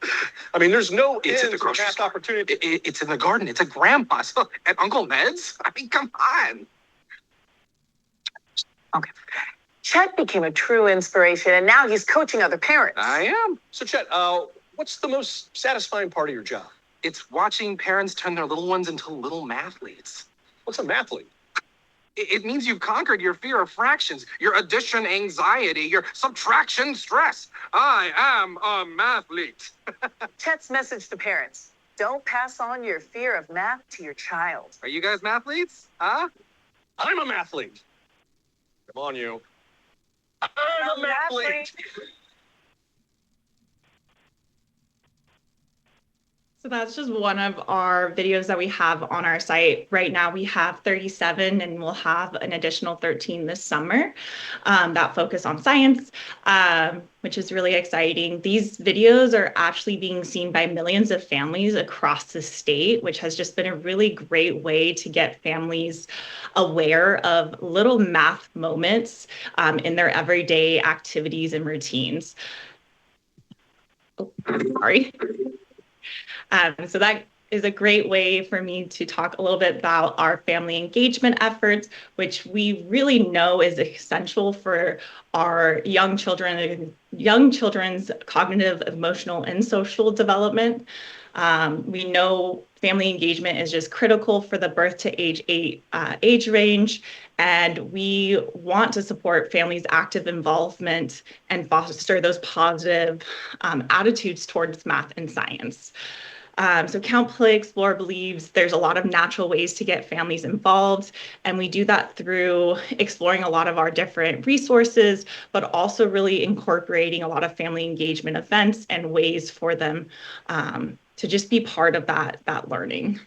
I mean, there's no It's at end the to grocery math store. opportunity. It's in the garden. It's at Grandma's. At Uncle Ned's. I mean, come on. Okay. Chet became a true inspiration, and now he's coaching other parents. I am. So, Chet, what's the most satisfying part of your job? It's watching parents turn their little ones into little mathletes. What's a mathlete? It means you've conquered your fear of fractions, your addition anxiety, your subtraction stress. I am a mathlete. Chet's message to parents: don't pass on your fear of math to your child. Are you guys mathletes? Huh? I'm a mathlete. Come on, you. I'm a mathlete. So that's just one of our videos that we have on our site. Right now we have 37 and we'll have an additional 13 this summer that focus on science, which is really exciting. These videos are actually being seen by millions of families across the state, which has just been a really great way to get families aware of little math moments in their everyday activities and routines. Oh, sorry. So that is a great way for me to talk a little bit about our family engagement efforts, which we really know is essential for our young children's cognitive, emotional, and social development. We know family engagement is just critical for the birth to age 8 age range, and we want to support families' active involvement and foster those positive attitudes towards math and science. So Count, Play, Explore believes there's a lot of natural ways to get families involved, and we do that through exploring a lot of our different resources, but also really incorporating a lot of family engagement events and ways for them to just be part of that learning.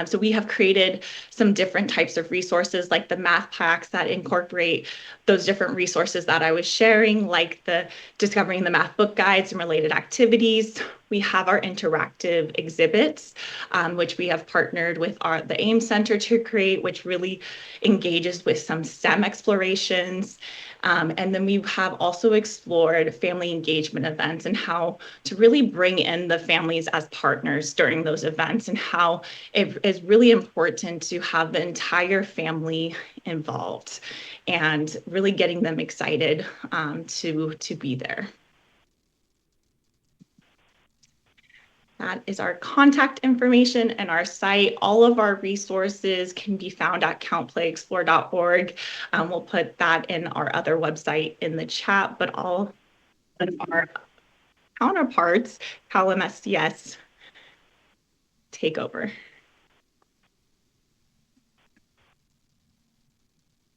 So we have created some different types of resources like the math packs that incorporate those different resources that I was sharing, like the Discovering the Math book guides and related activities. We have our interactive exhibits, which we have partnered with the AIM Center to create, which really engages with some STEM explorations. And then we have also explored family engagement events and how to really bring in the families as partners during those events, and how it is really important to have the entire family involved and really getting them excited to be there. That is our contact information and our site. All of our resources can be found at countplayexplore.org. We'll put that in our other website in the chat, but all of our counterparts, CalMSCS, take over.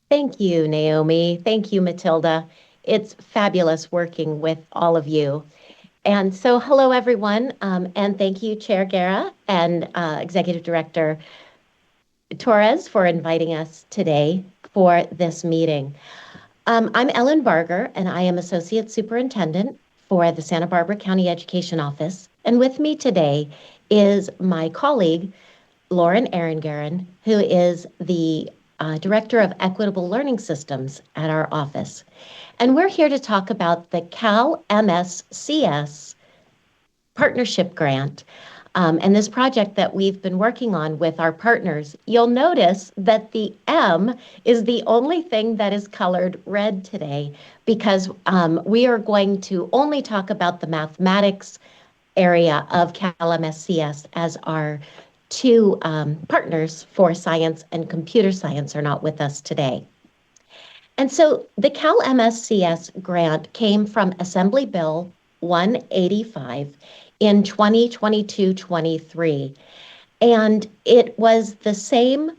Thank you, Naomi. Thank you, Matilda. It's fabulous working with all of you. And so, hello, everyone, and thank you, Chair Guerra and Executive Director Torres for inviting us today for this meeting. I'm Ellen Barger, and I am Associate Superintendent for the Santa Barbara County Education Office. And with me today is my colleague, Lauren Arangaran, who is the Director of Equitable Learning Systems at our office. And we're here to talk about the CalMSCS Partnership Grant and this project that we've been working on with our partners. You'll notice that the M is the only thing that is colored red today, because we are going to only talk about the mathematics area of CalMSCS, as our two partners for science and computer science are not with us today. And so the CalMSCS grant came from Assembly Bill 185 in 2022-23. And it was the same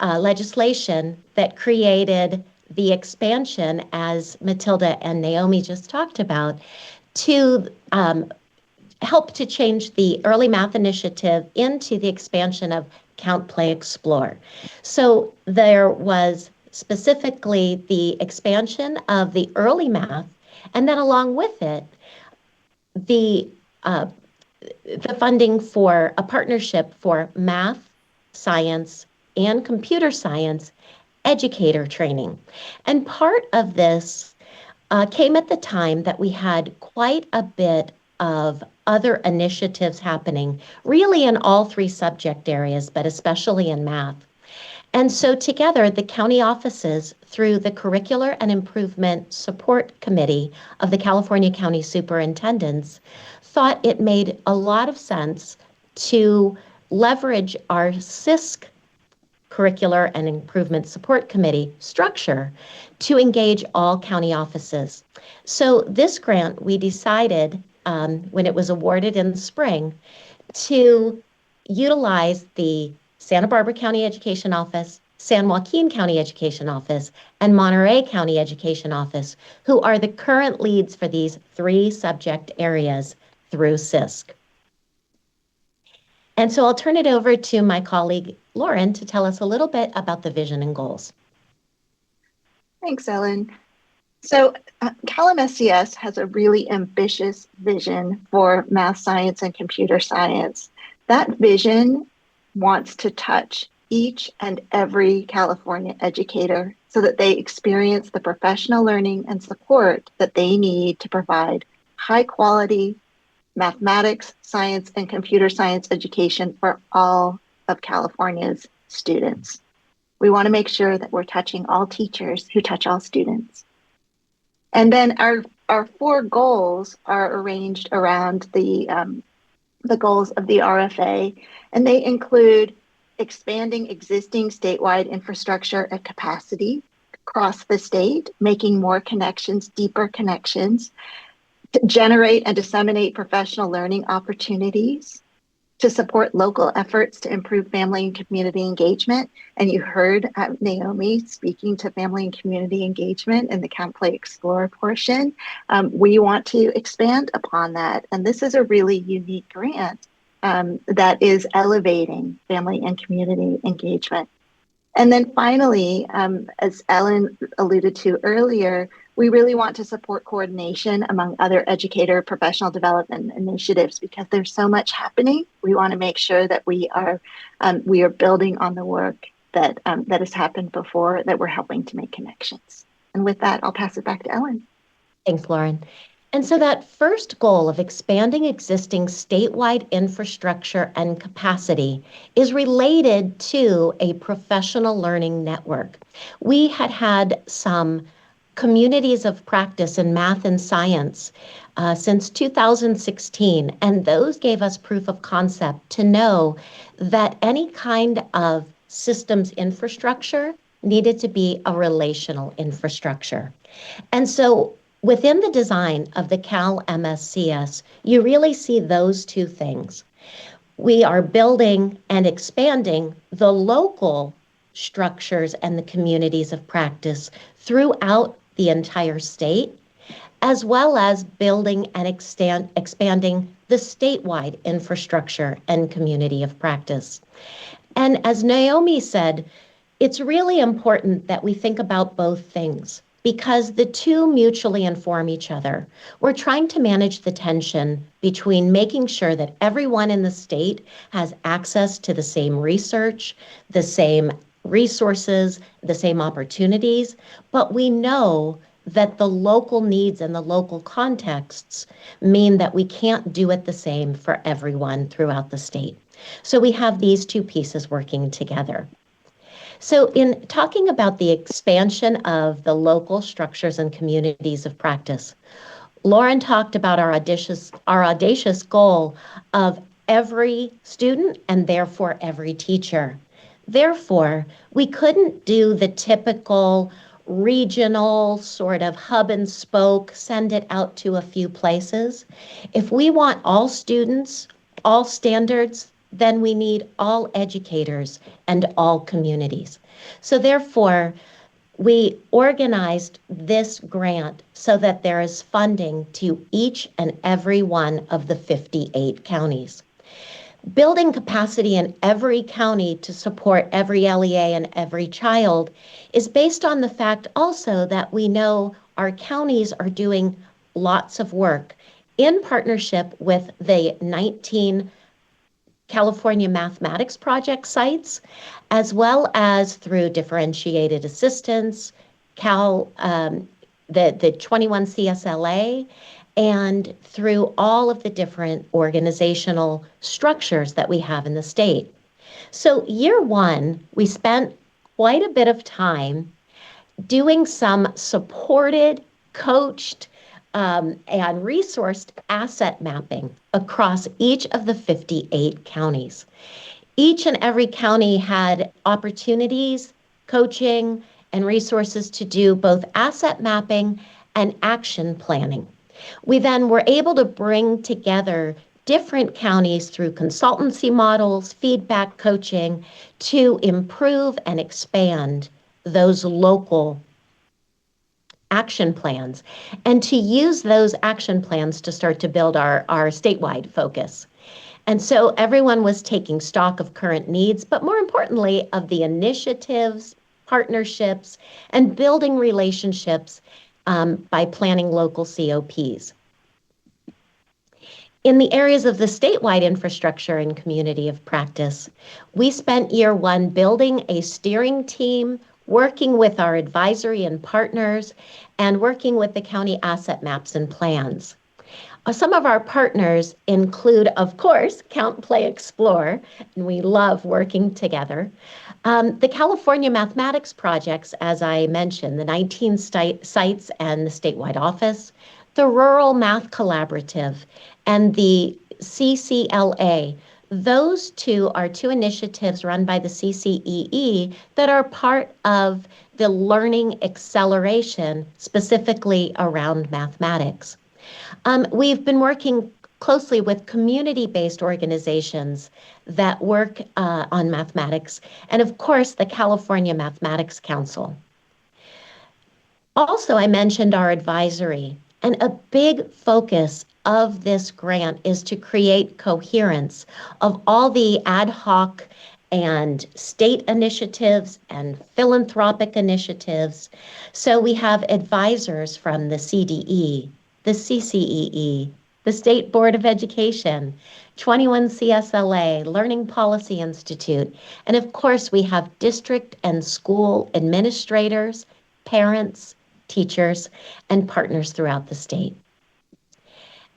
legislation that created the expansion, as Matilda and Naomi just talked about, to help to change the early math initiative into the expansion of Count, Play, Explore. So there was specifically the expansion of the early math, and then along with it, the funding for a partnership for math, science, and computer science educator training. And part of this came at the time that we had quite a bit of other initiatives happening, really in all three subject areas, but especially in math. And so together, the county offices, through the Curricular and Improvement Support Committee of the California County Superintendents, thought it made a lot of sense to leverage our CISC Curricular and Improvement Support Committee structure to engage all county offices. So this grant, we decided when it was awarded in the spring to utilize the Santa Barbara County Education Office, San Joaquin County Education Office, and Monterey County Education Office, who are the current leads for these three subject areas through CISC. And so I'll turn it over to my colleague, Lauren, to tell us a little bit about the vision and goals. Thanks, Ellen. So CalMSCS has a really ambitious vision for math, science, and computer science. That vision wants to touch each and every California educator so that they experience the professional learning and support that they need to provide high quality mathematics, science, and computer science education for all of California's students. We want to make sure that we're touching all teachers who touch all students. And then our four goals are arranged around the goals of the RFA, and they include expanding existing statewide infrastructure and capacity across the state, making more connections, deeper connections, to generate and disseminate professional learning opportunities, to support local efforts to improve family and community engagement. And you heard Naomi speaking to family and community engagement in the Count, Play, Explore portion. We want to expand upon that. And this is a really unique grant that is elevating family and community engagement. And then finally, as Ellen alluded to earlier, we really want to support coordination among other educator professional development initiatives because there's so much happening. We want to make sure that we are building on the work that has happened before, that we're helping to make connections. And with that, I'll pass it back to Ellen. Thanks, Lauren. And so that first goal of expanding existing statewide infrastructure and capacity is related to a professional learning network. We had some communities of practice in math and science since 2016, and those gave us proof of concept to know that any kind of systems infrastructure needed to be a relational infrastructure. And so within the design of the CalMSCS, you really see those two things. We are building and expanding the local structures and the communities of practice throughout the entire state, as well as building and expanding the statewide infrastructure and community of practice. And as Naomi said, it's really important that we think about both things because the two mutually inform each other. We're trying to manage the tension between making sure that everyone in the state has access to the same research, the same resources, the same opportunities, but we know that the local needs and the local contexts mean that we can't do it the same for everyone throughout the state. So we have these two pieces working together. So in talking about the expansion of the local structures and communities of practice, Lauren talked about our audacious goal of every student and therefore every teacher. Therefore, we couldn't do the typical regional sort of hub and spoke, send it out to a few places. If we want all students, all standards, then we need all educators and all communities. So therefore, we organized this grant so that there is funding to each and every one of the 58 counties. Building capacity in every county to support every LEA and every child is based on the fact also that we know our counties are doing lots of work in partnership with the 19 California mathematics project sites, as well as through differentiated assistance, the 21 CSLA, and through all of the different organizational structures that we have in the state. So year one, we spent quite a bit of time doing some supported, coached, and resourced asset mapping across each of the 58 counties. Each and every county had opportunities, coaching, and resources to do both asset mapping and action planning. We then were able to bring together different counties through consultancy models, feedback coaching, to improve and expand those local action plans, and to use those action plans to start to build our statewide focus. And so everyone was taking stock of current needs, but more importantly, of the initiatives, partnerships, and building relationships by planning local COPs. In the areas of the statewide infrastructure and community of practice, we spent year one building a steering team, working with our advisory and partners, and working with the county asset maps and plans. Some of our partners include, of course, Count, Play, Explore, and we love working together. The California mathematics projects, as I mentioned, the 19 sites and the statewide office, the Rural Math Collaborative, and the CCLA. Those two are two initiatives run by the CCEE that are part of the learning acceleration, specifically around mathematics. We've been working closely with community-based organizations that work on mathematics, and of course, the California Mathematics Council. Also, I mentioned our advisory, and a big focus of this grant is to create coherence of all the ad hoc and state initiatives and philanthropic initiatives. So we have advisors from the CDE, the CCEE, the State Board of Education, 21 CSLA, Learning Policy Institute, and of course we have district and school administrators, parents, teachers, and partners throughout the state.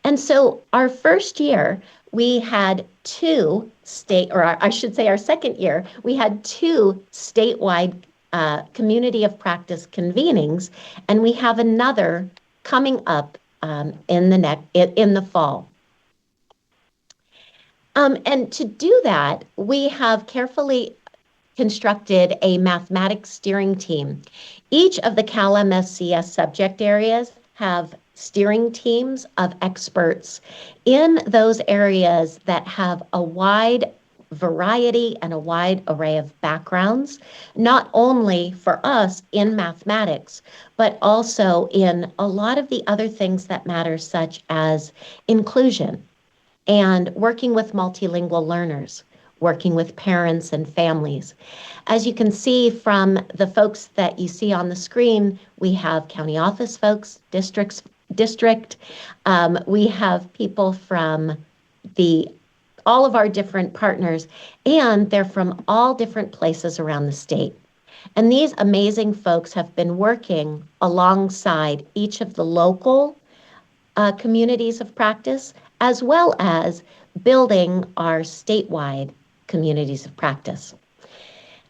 And so our first year, we had our second year, we had two statewide community of practice convenings, and we have another coming up in the fall. And to do that, we have carefully constructed a mathematics steering team. Each of the CalMSCS subject areas have steering teams of experts in those areas that have a wide variety and a wide array of backgrounds, not only for us in mathematics, but also in a lot of the other things that matter, such as inclusion and working with multilingual learners, working with parents and families. As you can see from the folks that you see on the screen, we have county office folks, district. We have people from all of our different partners, and they're from all different places around the state. And these amazing folks have been working alongside each of the local communities of practice, as well as building our statewide communities of practice.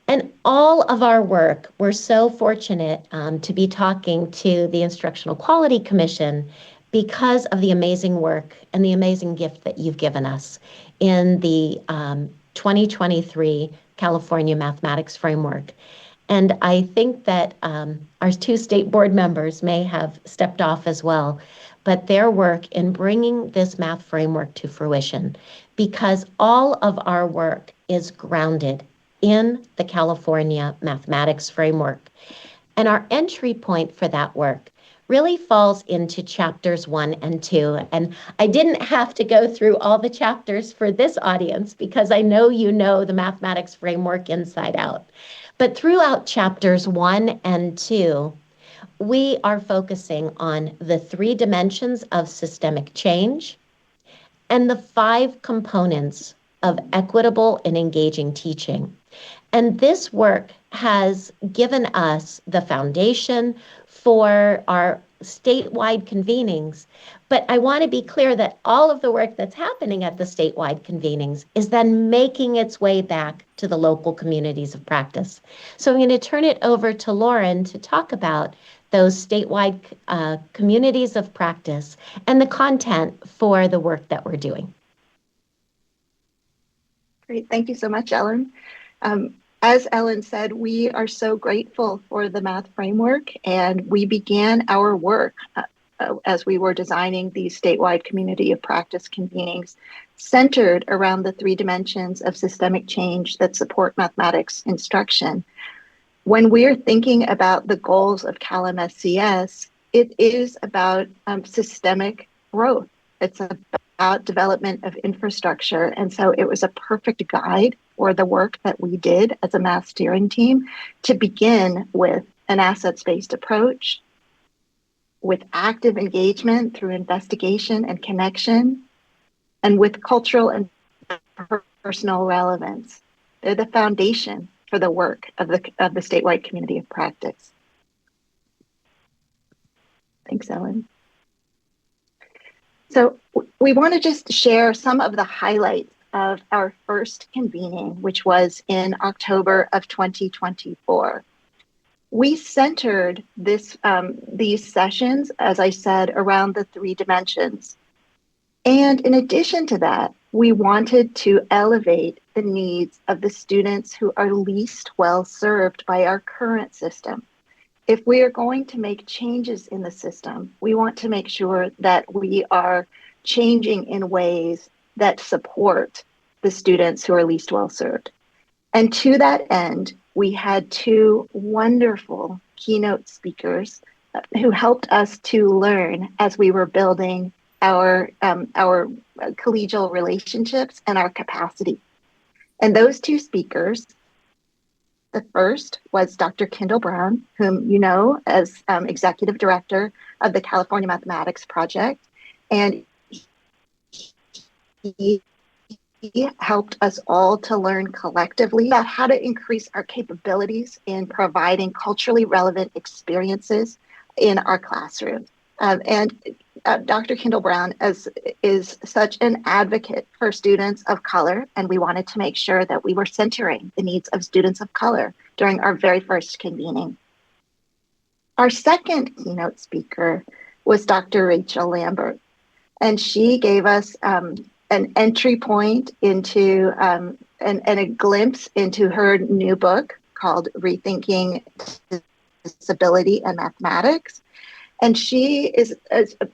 And all of our work, we're so fortunate to be talking to the Instructional Quality Commission because of the amazing work and the amazing gift that you've given us in the 2023 California Mathematics Framework. And I think that our two state board members may have stepped off as well, but their work in bringing this math framework to fruition, because all of our work is grounded in the California Mathematics Framework. And our entry point for that work really falls into chapters 1 and 2. And I didn't have to go through all the chapters for this audience because I know you know the mathematics framework inside out. But throughout chapters 1 and 2, we are focusing on the 3 dimensions of systemic change and the 5 components of equitable and engaging teaching. And this work has given us the foundation for our statewide convenings. But I want to be clear that all of the work that's happening at the statewide convenings is then making its way back to the local communities of practice. So I'm going to turn it over to Lauren to talk about those statewide communities of practice and the content for the work that we're doing. Great. Thank you so much, Ellen. As Ellen said, we are so grateful for the math framework, and we began our work as we were designing these statewide community of practice convenings centered around the 3 dimensions of systemic change that support mathematics instruction. When we're thinking about the goals of CalMSCS, it is about systemic growth. It's about development of infrastructure. And so it was a perfect guide for the work that we did as a math steering team to begin with an assets-based approach, with active engagement through investigation and connection, and with cultural and personal relevance. They're the foundation for the work of the statewide community of practice. Thanks, Ellen. So we want to just share some of the highlights of our first convening, which was in October of 2024. We centered these sessions, as I said, around the 3 dimensions. And in addition to that, we wanted to elevate the needs of the students who are least well served by our current system. If we are going to make changes in the system, we want to make sure that we are changing in ways that support the students who are least well served. And to that end, we had 2 wonderful keynote speakers who helped us to learn as we were building our collegial relationships and our capacity. And those 2 speakers, the first was Dr. Kendall Brown, whom you know as Executive Director of the California Mathematics Project. And he helped us all to learn collectively about how to increase our capabilities in providing culturally relevant experiences in our classroom. Dr. Kendall Brown is such an advocate for students of color, and we wanted to make sure that we were centering the needs of students of color during our very first convening. Our second keynote speaker was Dr. Rachel Lambert, and she gave us an entry point into and a glimpse into her new book called Rethinking Disability and Mathematics. And she is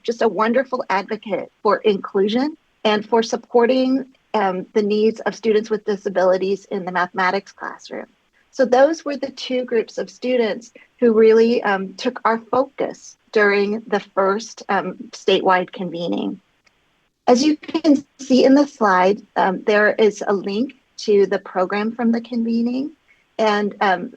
just a wonderful advocate for inclusion and for supporting the needs of students with disabilities in the mathematics classroom. So those were the 2 groups of students who really took our focus during the first statewide convening. As you can see in the slide, there is a link to the program from the convening. And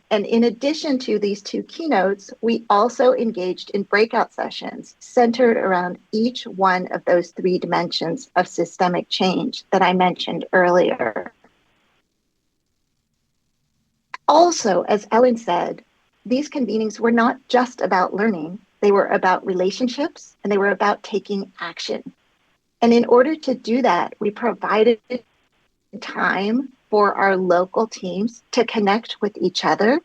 in addition to these 2 keynotes, we also engaged in breakout sessions centered around each one of those 3 dimensions of systemic change that I mentioned earlier. Also, as Ellen said, these convenings were not just about learning, they were about relationships and they were about taking action. And in order to do that, we provided time for our local teams to connect with each other,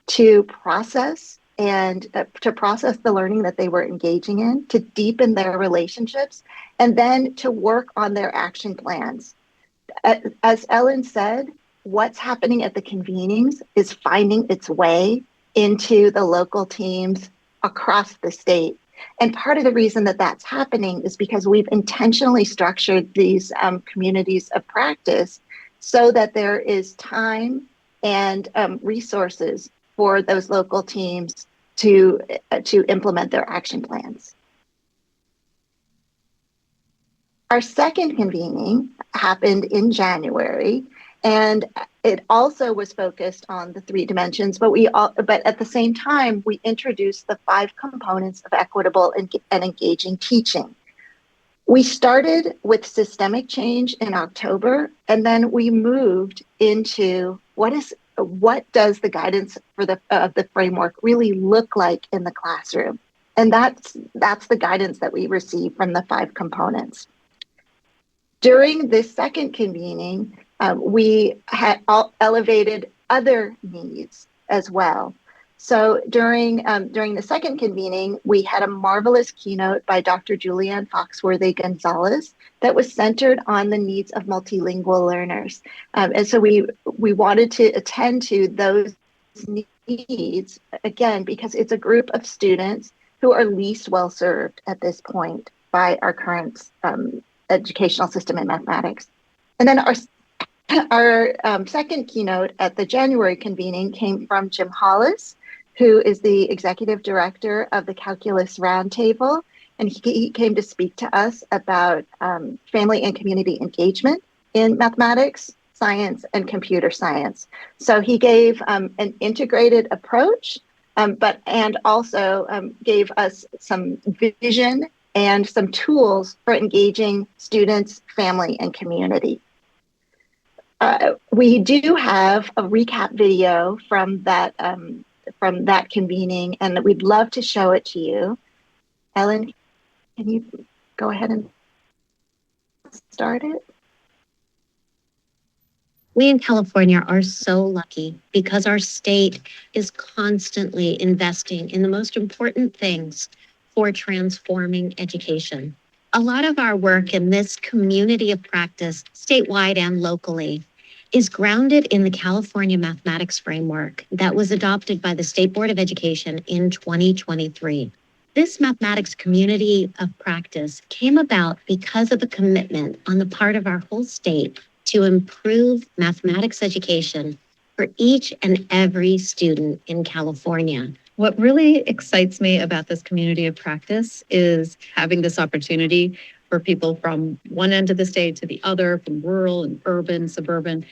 to process the learning that they were engaging in, to deepen their relationships, and then to work on their action plans. As Ellen said, what's happening at the convenings is finding its way into the local teams across the state. And part of the reason that that's happening is because we've intentionally structured these communities of practice so that there is time and resources for those local teams to implement their action plans. Our second convening happened in January, and it also was focused on the 3 dimensions, but at the same time, we introduced the 5 components of equitable and engaging teaching. We started with systemic change in October, and then we moved into what does the guidance for the framework really look like in the classroom? And that's the guidance that we received from the 5 components. During this second convening, we had elevated other needs as well. So during the second convening, we had a marvelous keynote by Dr. Julianne Foxworthy-Gonzalez that was centered on the needs of multilingual learners. And so we wanted to attend to those needs, again, because it's a group of students who are least well served at this point by our current educational system in mathematics. And then our second keynote at the January convening came from Jim Hollis, who is the executive director of the Calculus Roundtable. And he came to speak to us about family and community engagement in mathematics, science, and computer science. So he gave an integrated approach, and also gave us some vision and some tools for engaging students, family, and community. We do have a recap video from that convening, and we'd love to show it to you. Ellen, can you go ahead and start it? We in California are so lucky because our state is constantly investing in the most important things for transforming education. A lot of our work in this community of practice, statewide and locally, is grounded in the California Mathematics Framework that was adopted by the State Board of Education in 2023. This mathematics community of practice came about because of a commitment on the part of our whole state to improve mathematics education for each and every student in California. What really excites me about this community of practice is having this opportunity for people from one end of the state to the other, from rural and urban, suburban,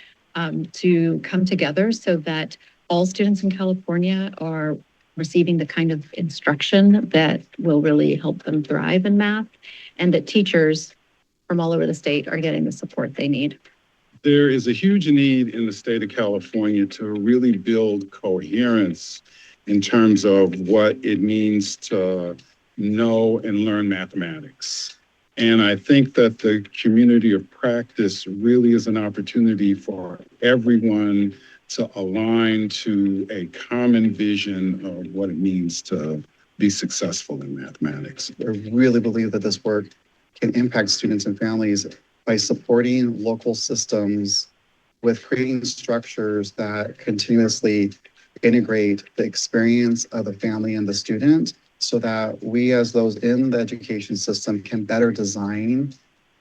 to come together so that all students in California are receiving the kind of instruction that will really help them thrive in math, and that teachers from all over the state are getting the support they need. There is a huge need in the state of California to really build coherence in terms of what it means to know and learn mathematics. And I think that the community of practice really is an opportunity for everyone to align to a common vision of what it means to be successful in mathematics. I really believe that this work can impact students and families by supporting local systems with creating structures that continuously integrate the experience of the family and the student so that we as those in the education system can better design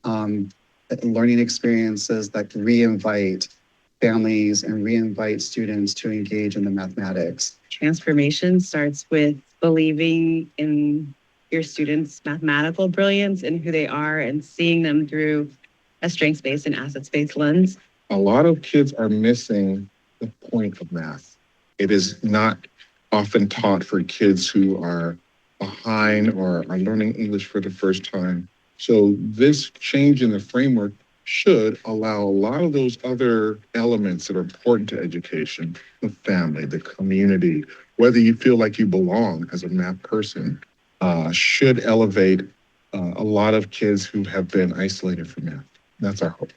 learning experiences that re-invite families and re-invite students to engage in the mathematics. Transformation starts with believing in your students' mathematical brilliance and who they are and seeing them through a strengths-based and assets-based lens. A lot of kids are missing the point of math. It is not often taught for kids who are behind or are learning English for the first time. So this change in the framework should allow a lot of those other elements that are important to education, the family, the community, whether you feel like you belong as a math person, should elevate a lot of kids who have been isolated from math. That's our hope.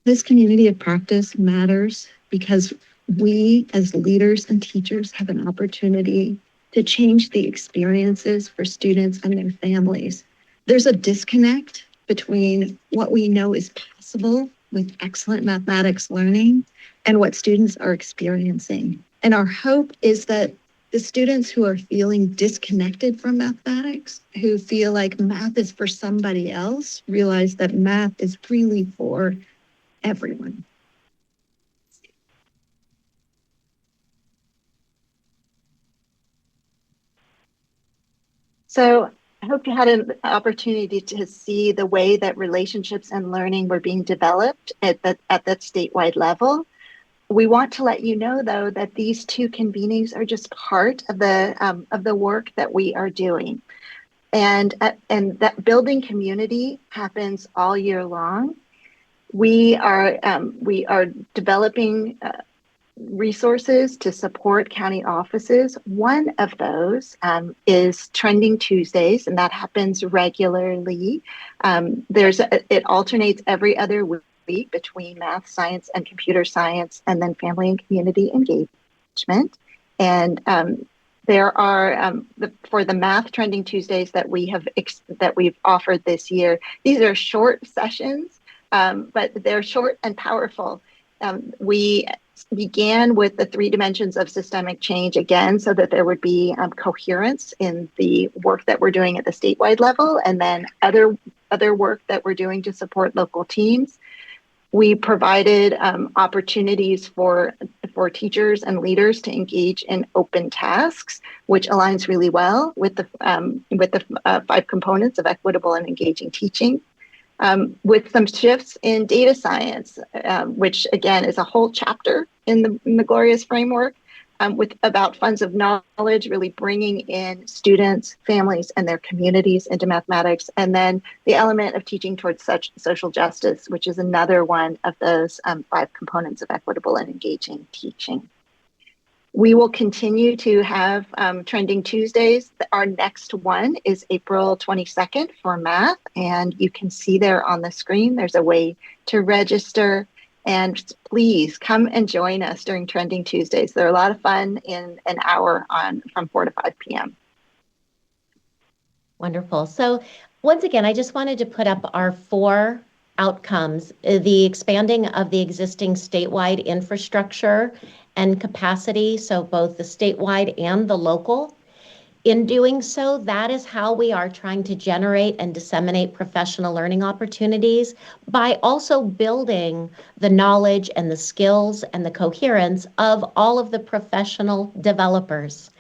This community of practice matters because we as leaders and teachers have an opportunity to change the experiences for students and their families. There's a disconnect between what we know is possible with excellent mathematics learning and what students are experiencing. And our hope is that the students who are feeling disconnected from mathematics, who feel like math is for somebody else, realize that math is really for everyone. So I hope you had an opportunity to see the way that relationships and learning were being developed at that statewide level. We want to let you know, though, that these two convenings are just part of the work that we are doing, and that building community happens all year long. We are developing resources to support county offices. One of those is Trending Tuesdays, and that happens regularly. It alternates every other week between math, science, and computer science, and then family and community engagement. And there are for the math Trending Tuesdays that we've offered this year. These are short sessions, but they're short and powerful. We began with the 3 dimensions of systemic change again, so that there would be coherence in the work that we're doing at the statewide level, and then other work that we're doing to support local teams. We provided opportunities for teachers and leaders to engage in open tasks, which aligns really well with the 5 components of equitable and engaging teaching. With some shifts in data science, which again is a whole chapter in the Glorious framework, with about funds of knowledge, really bringing in students, families, and their communities into mathematics, and then the element of teaching towards such social justice, which is another one of those 5 components of equitable and engaging teaching. We will continue to have Trending Tuesdays. Our next one is April 22nd for math, and you can see there on the screen, there's a way to register. And please come and join us during Trending Tuesdays. They're a lot of fun in an hour from 4 to 5 p.m. Wonderful. So once again, I just wanted to put up our 4 outcomes: the expanding of the existing statewide infrastructure and capacity, so both the statewide and the local. In doing so, that is how we are trying to generate and disseminate professional learning opportunities, by also building the knowledge and the skills and the coherence of all of the professional developers.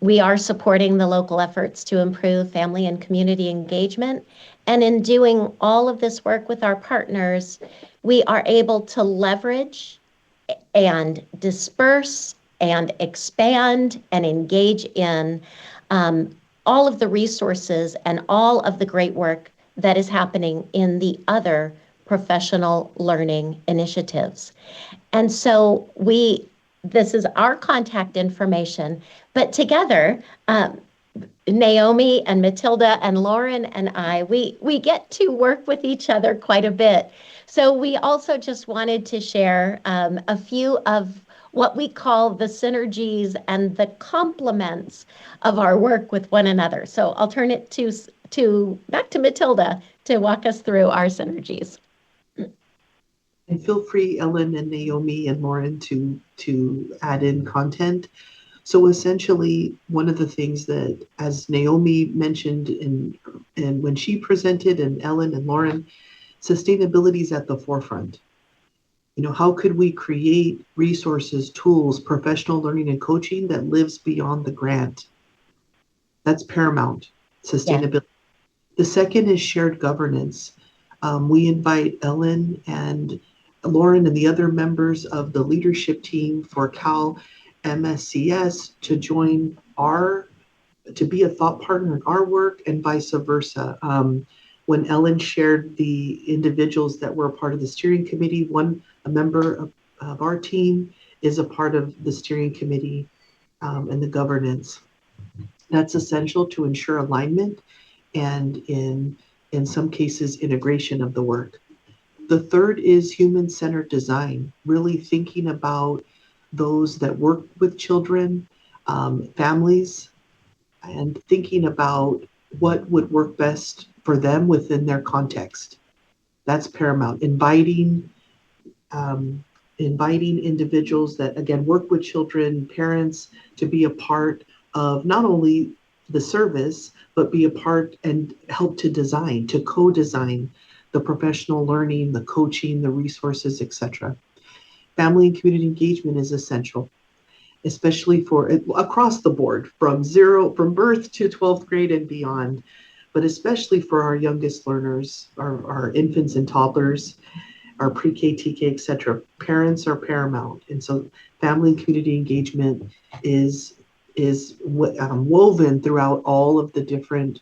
We are supporting the local efforts to improve family and community engagement. And in doing all of this work with our partners, we are able to leverage and disperse and expand and engage in all of the resources and all of the great work that is happening in the other professional learning initiatives. And so this is our contact information, but together, Naomi and Matilda and Lauren and I, we get to work with each other quite a bit. So we also just wanted to share a few of what we call the synergies and the complements of our work with one another. So I'll turn it back to Matilda to walk us through our synergies. And feel free, Ellen and Naomi and Lauren, to add in content. So essentially, one of the things that, as Naomi mentioned and when she presented, and Ellen and Lauren, sustainability is at the forefront. How could we create resources, tools, professional learning and coaching that lives beyond the grant? That's paramount, sustainability. Yeah. The second is shared governance. We invite Ellen and Lauren and the other members of the leadership team for Cal MSCS to join to be a thought partner in our work, and vice versa. When Ellen shared the individuals that were a part of the steering committee, a member of our team is a part of the steering committee and the governance. That's essential to ensure alignment and in some cases, integration of the work. The third is human-centered design, really thinking about those that work with children, families, and thinking about what would work best for them within their context. That's paramount. Inviting individuals that, again, work with children, parents, to be a part of not only the service, but be a part and help to co-design the professional learning, the coaching, the resources, etc. Family and community engagement is essential. especially for across the board from birth to 12th grade and beyond, but especially for our youngest learners, our infants and toddlers, our pre-K, TK, et cetera. Parents are paramount. And so family and community engagement is woven throughout all of the different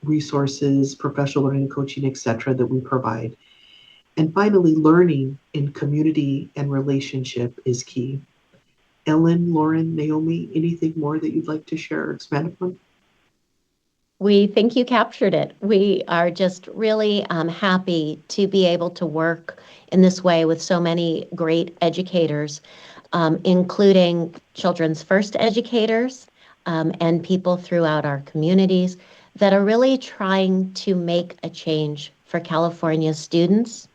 resources, professional learning, coaching, et cetera, that we provide. And finally, learning in community and relationship is key. Ellen, Lauren, Naomi, anything more that you'd like to share or expand upon? We think you captured it. We are just really happy to be able to work in this way with so many great educators, including Children's First educators and people throughout our communities that are really trying to make a change for California students,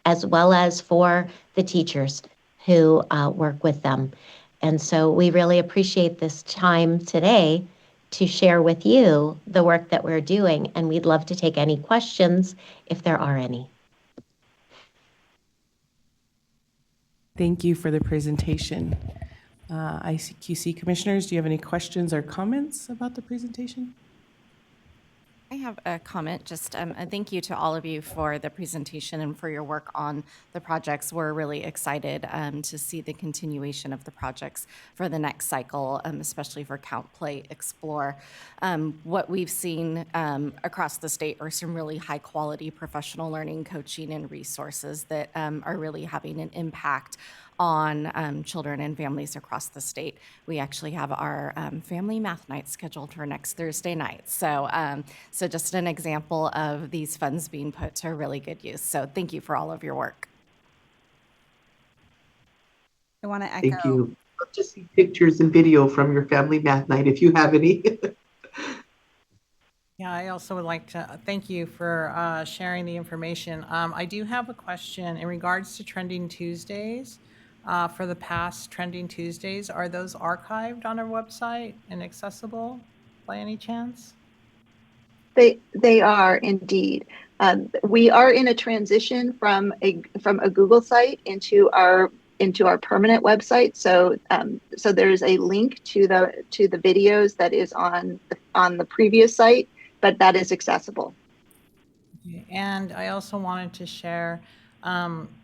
as well as for the teachers who work with them. And so we really appreciate this time today to share with you the work that we're doing, and we'd love to take any questions if there are any. Thank you for the presentation. IQC commissioners, do you have any questions or comments about the presentation? I have a comment. Just a thank you to all of you for the presentation and for your work on the projects. We're really excited to see the continuation of the projects for the next cycle, especially for Count, Play, Explore. What we've seen across the state are some really high quality professional learning, coaching, and resources that are really having an impact on children and families across the state. We actually have our family math night scheduled for next Thursday night. So, so just an example of these funds being put to really good use. So thank you for all of your work. I want to echo. Thank you. I'd love to see pictures and video from your family math night if you have any. Yeah, I also would like to thank you for sharing the information. I do have a question in regards to Trending Tuesdays. For the past Trending Tuesdays, are those archived on our website and accessible by any chance? They are indeed. We are in a transition from a Google site into our permanent website. So so there's a link to the videos that is on the previous site, but that is accessible. Okay. And I also wanted to share.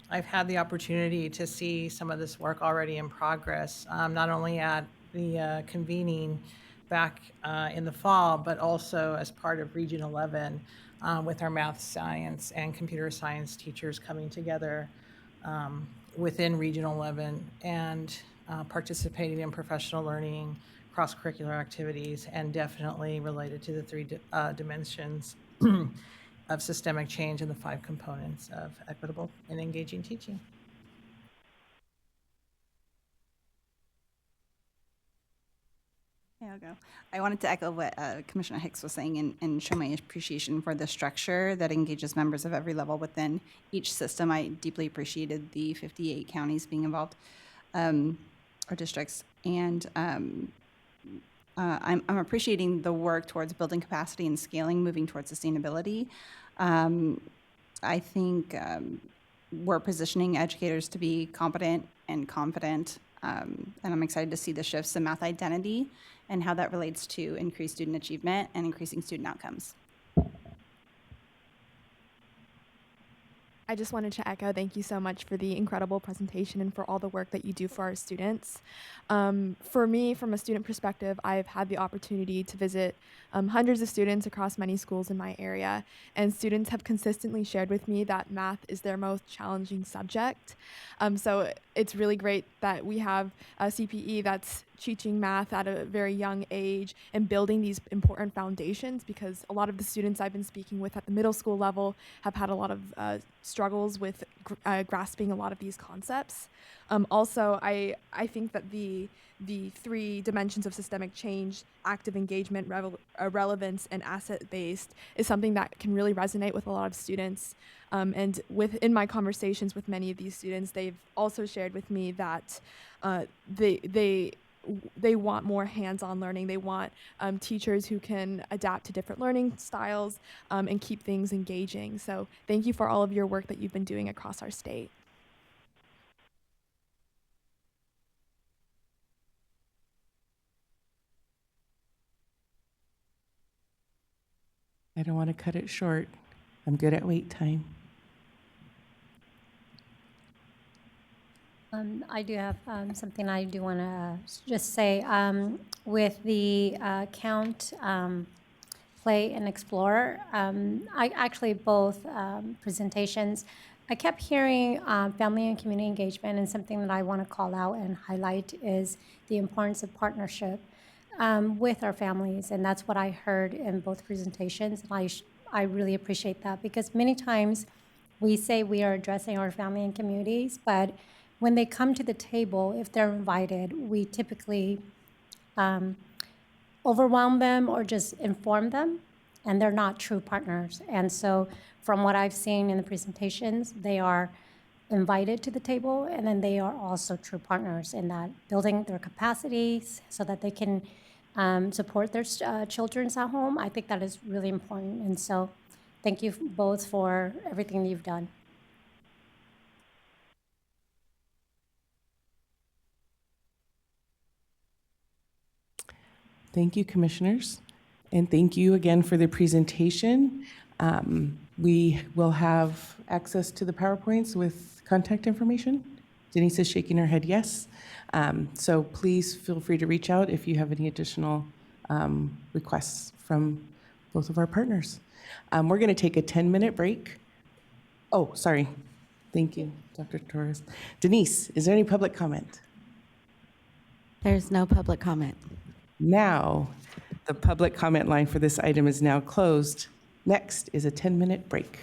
I've had the opportunity to see some of this work already in progress, not only at the convening back in the fall, but also as part of Region 11 with our math, science, and computer science teachers coming together within Region 11 and participating in professional learning, cross-curricular activities, and definitely related to the three dimensions of systemic change and the 5 components of equitable and engaging teaching. Yeah, I'll go. I wanted to echo what Commissioner Hicks was saying and show my appreciation for the structure that engages members of every level within each system. I deeply appreciated the 58 counties being involved, or districts, and I'm appreciating the work towards building capacity and scaling, moving towards sustainability. I think we're positioning educators to be competent and confident, and I'm excited to see the shifts in math identity and how that relates to increased student achievement and increasing student outcomes. I just wanted to echo, thank you so much for the incredible presentation and for all the work that you do for our students. For me, from a student perspective, I've had the opportunity to visit hundreds of students across many schools in my area, and students have consistently shared with me that math is their most challenging subject. So it's really great that we have a CPE that's teaching math at a very young age and building these important foundations, because a lot of the students I've been speaking with at the middle school level have had a lot of struggles with grasping a lot of these concepts. Also, I think that the 3 dimensions of systemic change, active engagement, relevance, and asset-based, is something that can really resonate with a lot of students. And within my conversations with many of these students, they've also shared with me that they want more hands-on learning. They want teachers who can adapt to different learning styles and keep things engaging. So thank you for all of your work that you've been doing across our state. I don't want to cut it short. I'm good at wait time. I do have something I do want to just say. With the count, play, and explore, I actually both presentations, I kept hearing family and community engagement, and something that I want to call out and highlight is the importance of partnership with our families, and that's what I heard in both presentations. And I really appreciate that, because many times we say we are addressing our family and communities, but when they come to the table, if they're invited, we typically overwhelm them or just inform them, and they're not true partners. And so from what I've seen in the presentations, they are invited to the table, and then they are also true partners in that, building their capacities so that they can support their children at home. I think that is really important. And so thank you both for everything that you've done. Thank you, commissioners. And thank you again for the presentation. We will have access to the PowerPoints with contact information. Denise is shaking her head yes. So please feel free to reach out if you have any additional requests from both of our partners. We're going to take a 10-minute break. Oh, sorry. Thank you, Dr. Torres. Denise, is there any public comment? There's no public comment. Now, the public comment line for this item is now closed. Next is a 10-minute break.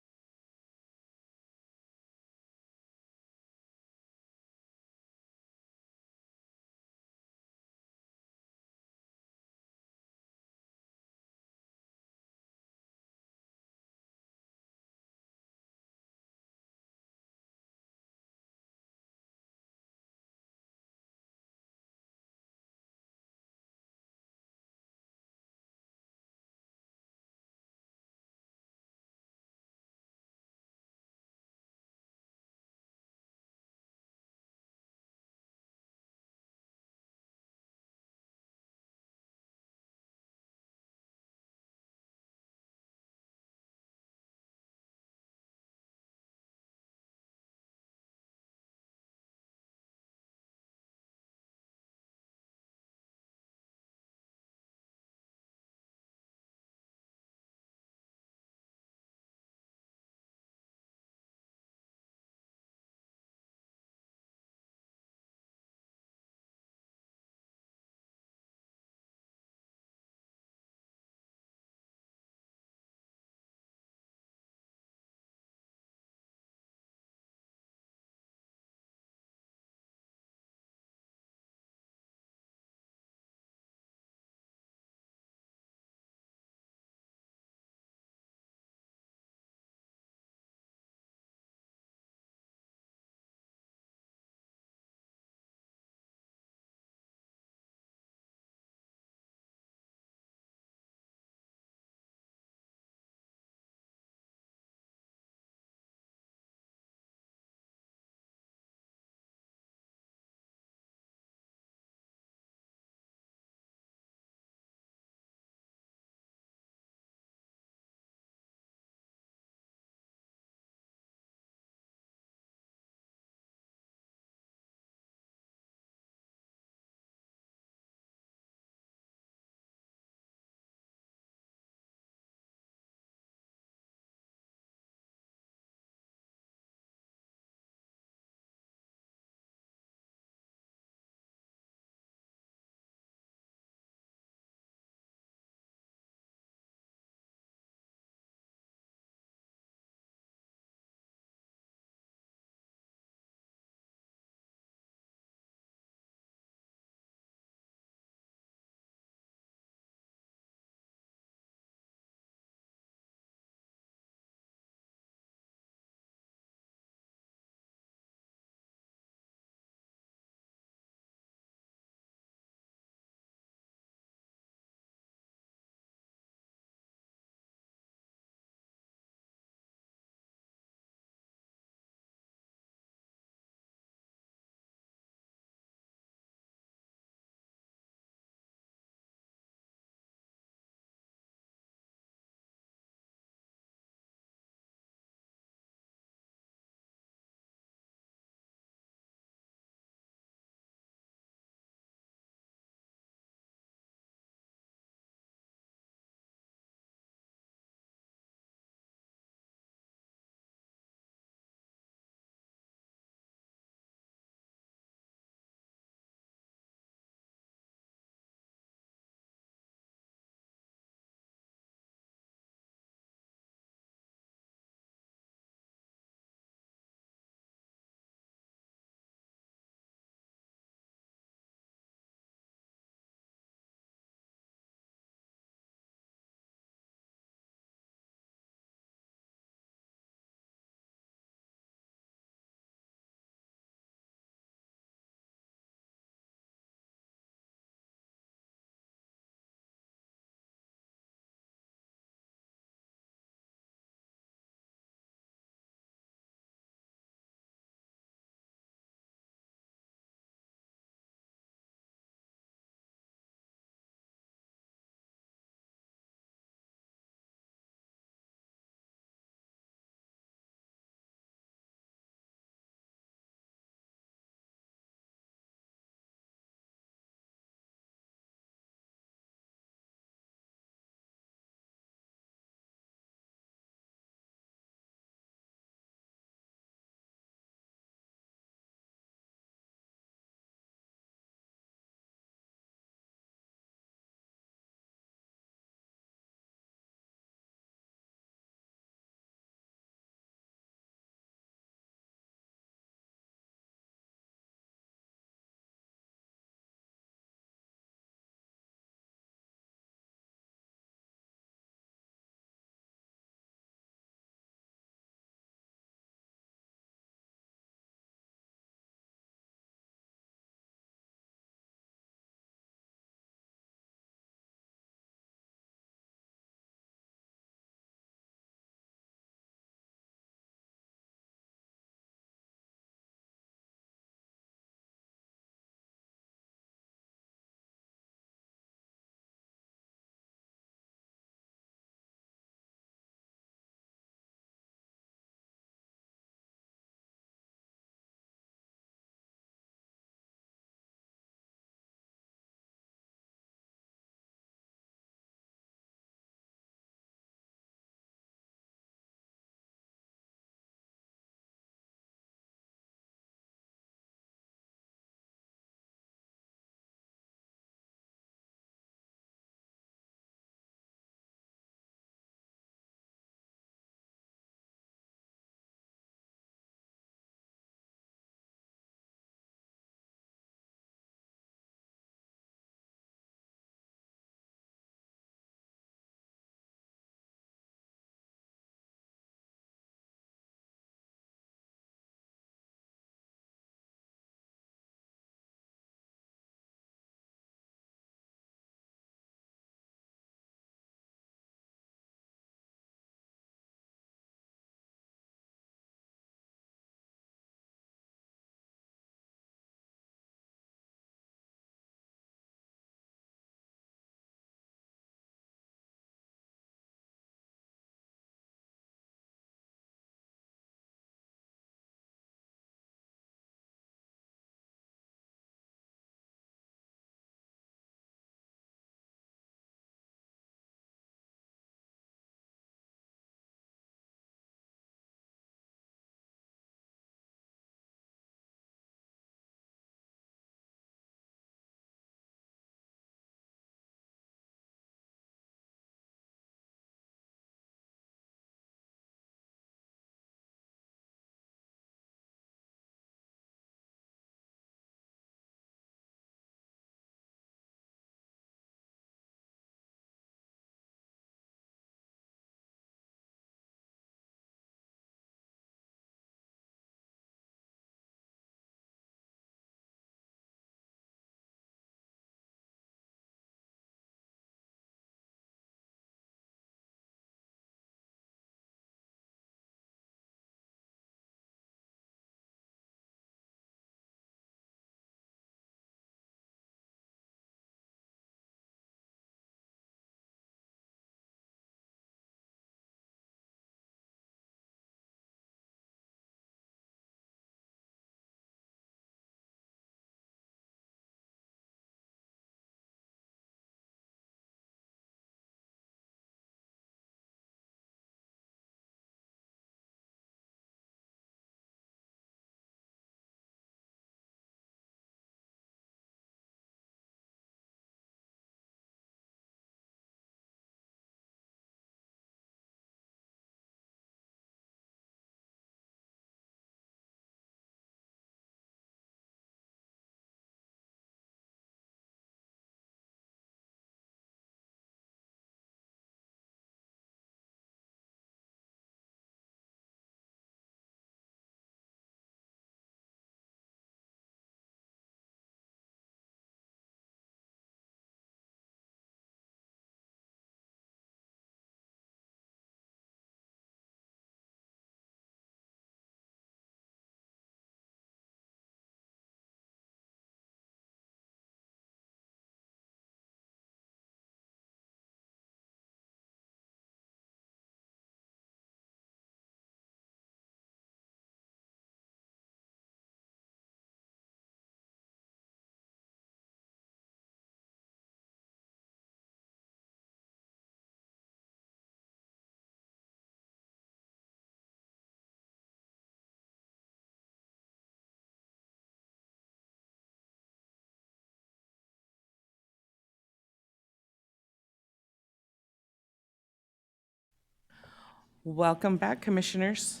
Welcome back, Commissioners.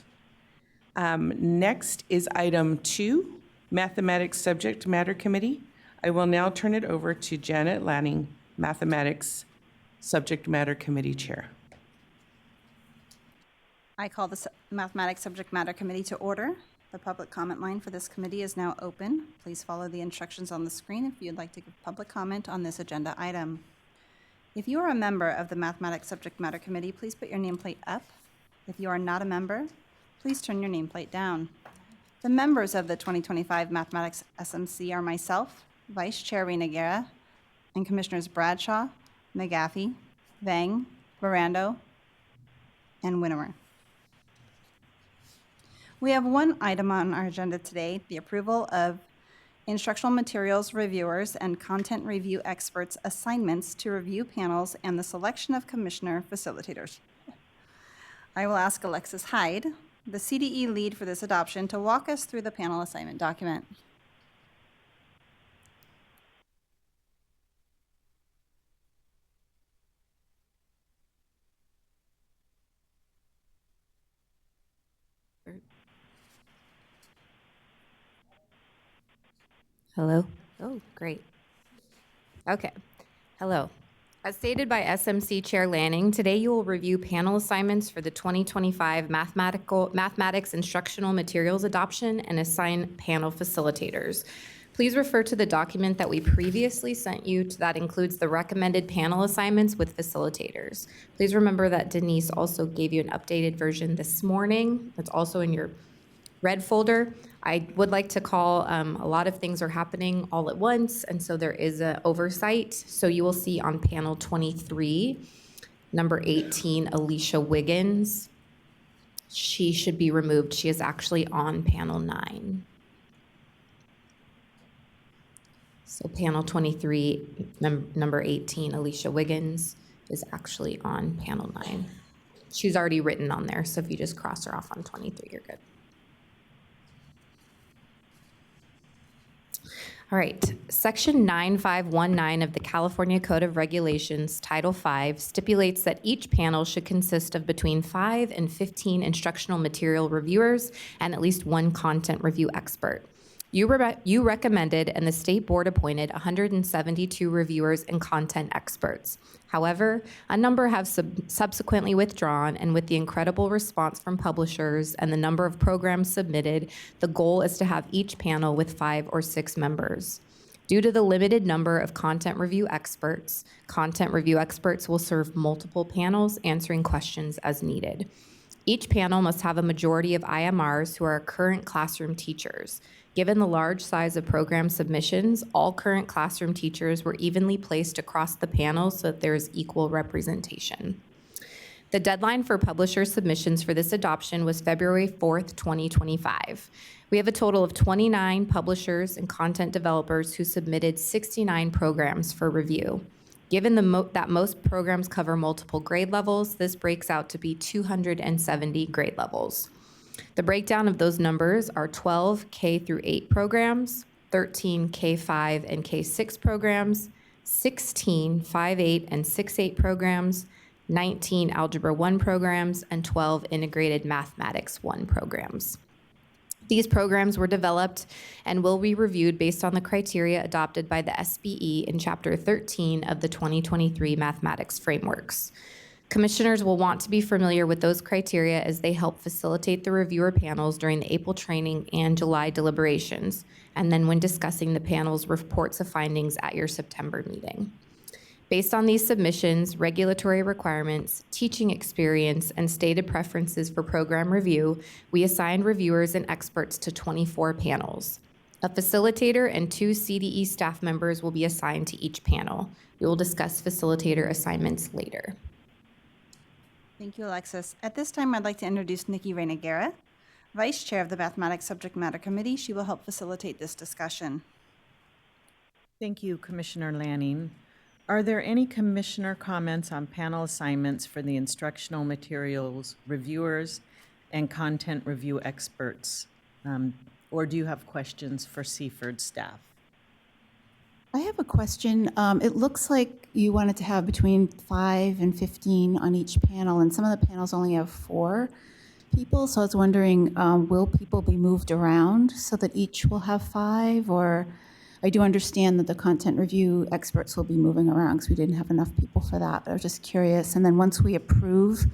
Next is item 2, Mathematics Subject Matter Committee. I will now turn it over to Janet Lanning, Mathematics Subject Matter Committee Chair. I call the Mathematics Subject Matter Committee to order. The public comment line for this committee is now open. Please follow the instructions on the screen if you'd like to give public comment on this agenda item. If you are a member of the Mathematics Subject Matter Committee, please put your nameplate up. If you are not a member, please turn your nameplate down. The members of the 2025 Mathematics SMC are myself, Vice Chair Rena Guerra, and Commissioners Bradshaw, McGaffey, Vang, Verando, and Winower. We have one item on our agenda today, the approval of instructional materials reviewers and content review experts assignments to review panels and the selection of commissioner facilitators. I will ask Alexis Hyde, the CDE lead for this adoption, to walk us through the panel assignment document. Hello? Oh, great. Okay. Hello. As stated by SMC Chair Lanning, today you will review panel assignments for the 2025 Mathematics Instructional Materials Adoption and assign panel facilitators. Please refer to the document that we previously sent you that includes the recommended panel assignments with facilitators. Please remember that Denise also gave you an updated version this morning. It's also in your red folder. I would like to call a lot of things are happening all at once, and so there is an oversight. So you will see on panel 23, number 18, Alicia Wiggins. She should be removed. She is actually on panel 9. So panel 23, number 18, Alicia Wiggins, is actually on panel 9. She's already written on there, so if you just cross her off on 23, you're good. All right, Section 9519 of the California Code of Regulations, Title V, stipulates that each panel should consist of between 5 and 15 instructional material reviewers and at least one content review expert. You recommended and the state board appointed 172 reviewers and content experts. However, a number have subsequently withdrawn, and with the incredible response from publishers and the number of programs submitted, the goal is to have each panel with 5 or 6 members. Due to the limited number of content review experts will serve multiple panels answering questions as needed. Each panel must have a majority of IMRs who are current classroom teachers. Given the large size of program submissions, all current classroom teachers were evenly placed across the panel so that there is equal representation. The deadline for publisher submissions for this adoption was February 4th, 2025. We have a total of 29 publishers and content developers who submitted 69 programs for review. Given that most programs cover multiple grade levels, this breaks out to be 270 grade levels. The breakdown of those numbers are 12 K through 8 programs, 13 K5 and K6 programs, 16 5-8 and 6-8 programs, 19 Algebra 1 programs, and 12 Integrated Mathematics 1 programs. These programs were developed and will be reviewed based on the criteria adopted by the SBE in Chapter 13 of the 2023 Mathematics Frameworks. Commissioners will want to be familiar with those criteria as they help facilitate the reviewer panels during the April training and July deliberations, and then when discussing the panel's reports of findings at your September meeting. Based on these submissions, regulatory requirements, teaching experience, and stated preferences for program review, we assigned reviewers and experts to 24 panels. A facilitator and 2 CDE staff members will be assigned to each panel. We will discuss facilitator assignments later. Thank you, Alexis. At this time, I'd like to introduce Nikki Reyna-Guerra, Vice Chair of the Mathematics Subject Matter Committee. She will help facilitate this discussion. Thank you, Commissioner Lanning. Are there any commissioner comments on panel assignments for the instructional materials reviewers and content review experts? Or do you have questions for Seaford staff? I have a question. It looks like you wanted to have between 5 and 15 on each panel, and some of the panels only have 4 people. So I was wondering, will people be moved around so that each will have 5? Or I do understand that the content review experts will be moving around because we didn't have enough people for that. But I was just curious. And then once we approve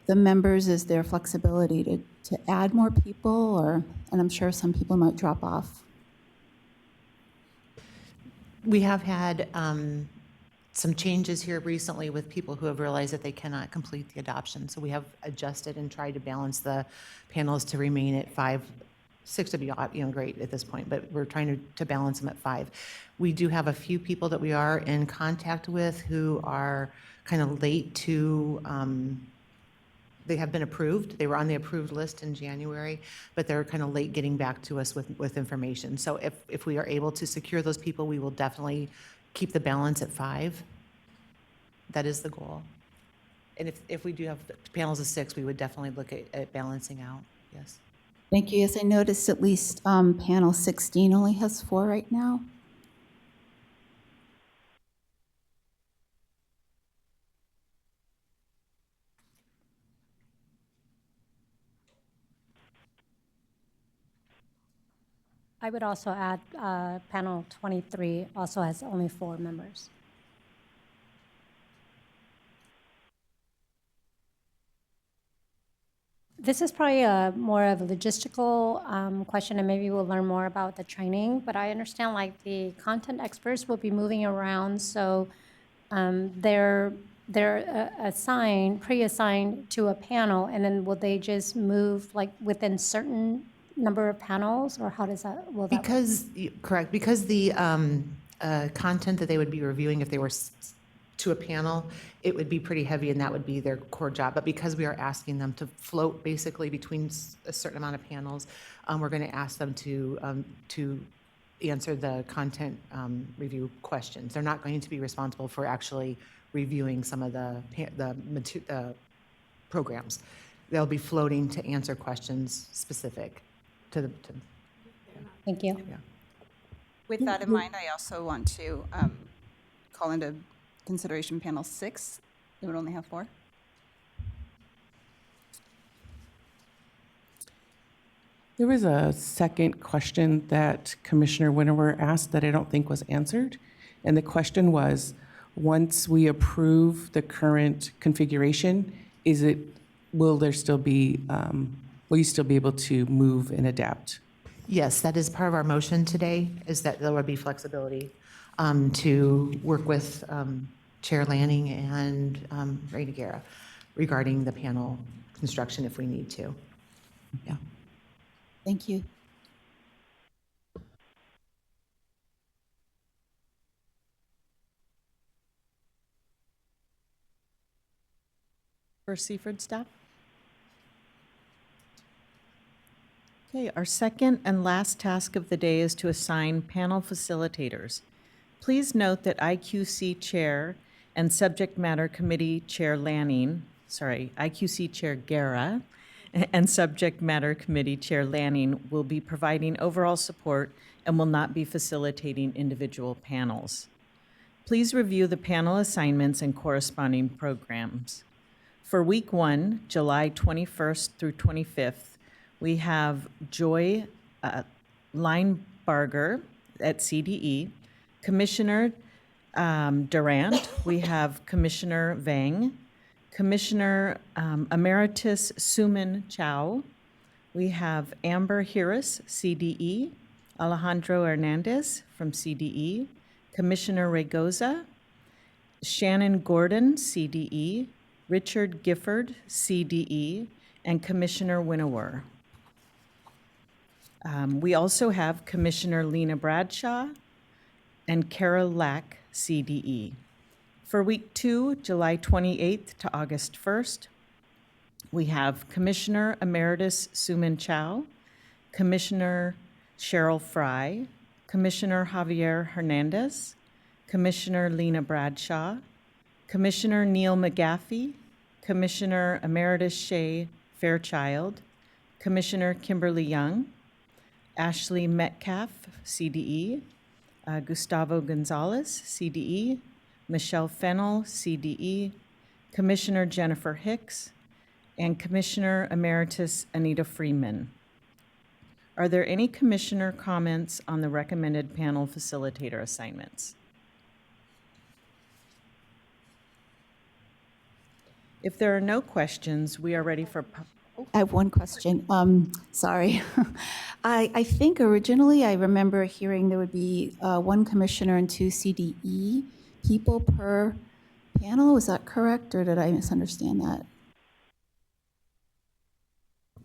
the members, is there flexibility to add more people? And I'm sure some people might drop off. We have had some changes here recently with people who have realized that they cannot complete the adoption. So we have adjusted and tried to balance the panels to remain at 5. 6 would be great at this point, but we're trying to balance them at 5. We do have a few people that we are in contact with who are kind of late to, they have been approved. They were on the approved list in January, but they're kind of late getting back to us with information. So if we are able to secure those people, we will definitely keep the balance at 5. That is the goal. And if we do have panels of 6, we would definitely look at balancing out, yes. Thank you. Yes, I noticed at least panel 16 only has 4 right now. I would also add panel 23 also has only 4 members. This is probably more of a logistical question, and maybe we'll learn more about the training. But I understand like the content experts will be moving around, so they're pre-assigned to a panel, and then will they just move like within certain number of panels, or how does that? Will that work? Correct, because the content that they would be reviewing if they were to a panel, it would be pretty heavy and that would be their core job. But because we are asking them to float basically between a certain amount of panels, we're going to ask them to answer the content review questions. They're not going to be responsible for actually reviewing some of the programs. They'll be floating to answer questions specific to the. Thank you. Yeah. With that in mind, I also want to call into consideration panel 6. It would only have 4. There was a second question that Commissioner Winnower asked that I don't think was answered. And the question was, once we approve the current configuration, will you still be able to move and adapt? Yes, that is part of our motion today, is that there would be flexibility to work with Chair Lanning and Ray Guerra regarding the panel construction if we need to. Yeah. Thank you. For Seaford staff? Okay, our second and last task of the day is to assign panel facilitators. Please note that IQC Chair and Subject Matter Committee Chair IQC Chair Guerra and Subject Matter Committee Chair Lanning will be providing overall support and will not be facilitating individual panels. Please review the panel assignments and corresponding programs. For week 1, July 21st through 25th, we have Joy Linebarger at CDE, Commissioner Durant, we have Commissioner Vang, Commissioner Emeritus Suman Chow, we have Amber Harris, CDE, Alejandro Hernandez from CDE, Commissioner Regoza, Shannon Gordon, CDE, Richard Gifford, CDE, and Commissioner Winnower. We also have Commissioner Lena Bradshaw and Carol Lack, CDE. For week 2, July 28th to August 1st, we have Commissioner Emeritus Suman Chow, Commissioner Cheryl Fry, Commissioner Javier Hernandez, Commissioner Lena Bradshaw, Commissioner Neil McGaffey, Commissioner Emeritus Shay Fairchild, Commissioner Kimberly Young, Ashley Metcalf, CDE, Gustavo Gonzalez, CDE, Michelle Fennell, CDE, Commissioner Jennifer Hicks, and Commissioner Emeritus Anita Freeman. Are there any commissioner comments on the recommended panel facilitator assignments? If there are no questions, we are ready for I have one question. Sorry. I think originally I remember hearing there would be one commissioner and two CDE people per panel. Was that correct, or did I misunderstand that?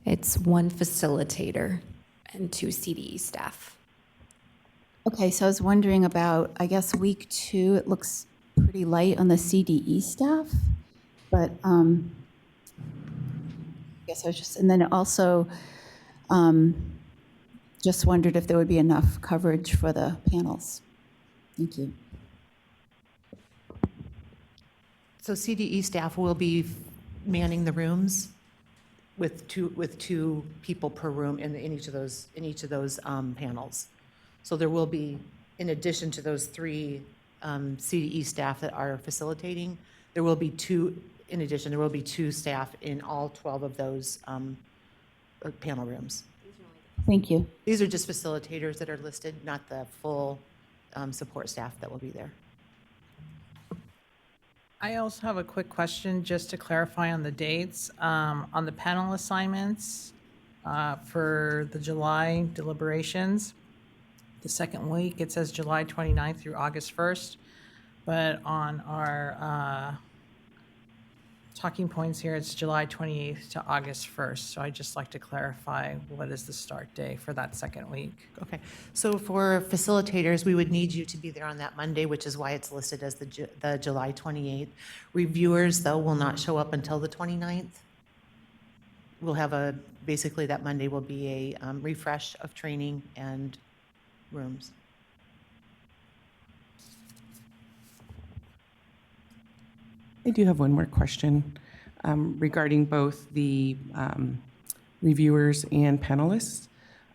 It's one facilitator and 2 CDE staff. Okay, so I was wondering about, I guess week 2, it looks pretty light on the CDE staff, but I guess I was just, and then also just wondered if there would be enough coverage for the panels. Thank you. So CDE staff will be manning the rooms with two people per room in each of those panels. So there will be, in addition to those 3 CDE staff that are facilitating, there will be 2. In addition, there will be 2 staff in all 12 of those panel rooms. Thank you. These are just facilitators that are listed, not the full support staff that will be there. I also have a quick question just to clarify on the dates. On the panel assignments for the July deliberations, the second week, it says July 29th through August 1st. But on our talking points here, it's July 28th to August 1st. So I'd just like to clarify what is the start day for that second week. Okay, so for facilitators, we would need you to be there on that Monday, which is why it's listed as the July 28th. Reviewers, though, will not show up until the 29th. We'll have basically that Monday will be a refresh of training and rooms. I do have one more question regarding both the reviewers and panelists.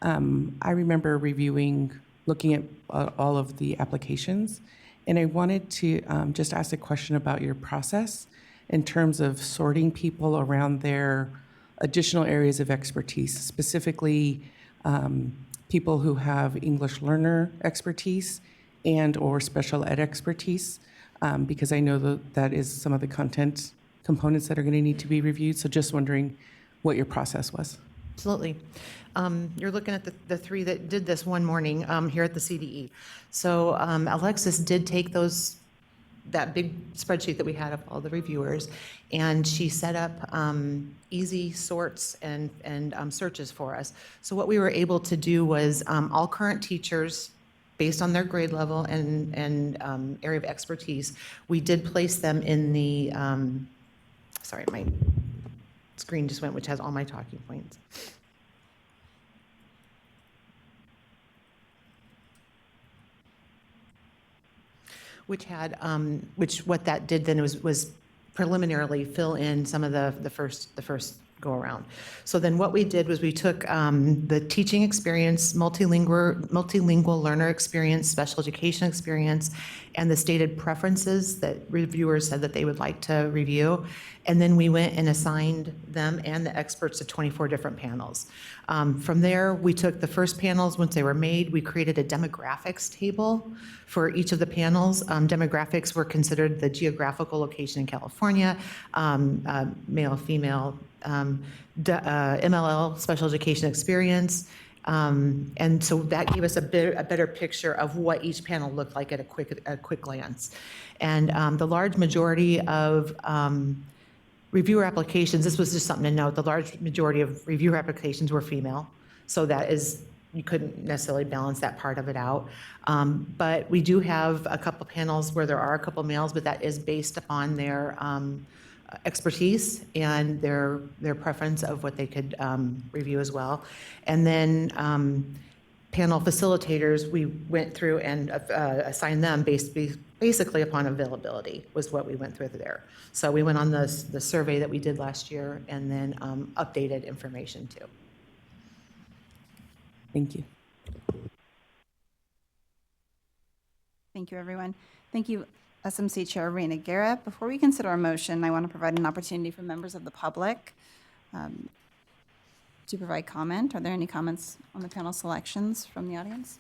I remember looking at all of the applications, and I wanted to just ask a question about your process in terms of sorting people around their additional areas of expertise, specifically people who have English learner expertise and or special ed expertise. Because I know that is some of the content components that are going to need to be reviewed. So just wondering what your process was. Absolutely. You're looking at the 3 that did this one morning here at the CDE. So Alexis did take that big spreadsheet that we had of all the reviewers, and she set up easy sorts and searches for us. So what we were able to do was all current teachers, based on their grade level and area of expertise, we did place them in the, sorry, my screen just went, which has all my talking points. What that did then was preliminarily fill in some of the first go around. So then what we did was we took the teaching experience, multilingual learner experience, special education experience, and the stated preferences that reviewers said that they would like to review. And then we went and assigned them and the experts to 24 different panels. From there, we took the first panels. Once they were made, we created a demographics table for each of the panels. Demographics were considered the geographical location in California, male, female, MLL, special education experience. And so that gave us a better picture of what each panel looked like at a quick glance. And the large majority of reviewer applications, this was just something to note, the large majority of reviewer applications were female. So that is, you couldn't necessarily balance that part of it out. But we do have a couple panels where there are a couple males, but that is based upon their expertise and their preference of what they could review as well. And then panel facilitators, we went through and assigned them basically upon availability was what we went through there. So we went on the survey that we did last year and then updated information too. Thank you. Thank you, everyone. Thank you, SMC Chair Reina Guerra. Before we consider our motion, I want to provide an opportunity for members of the public to provide comment. Are there any comments on the panel selections from the audience?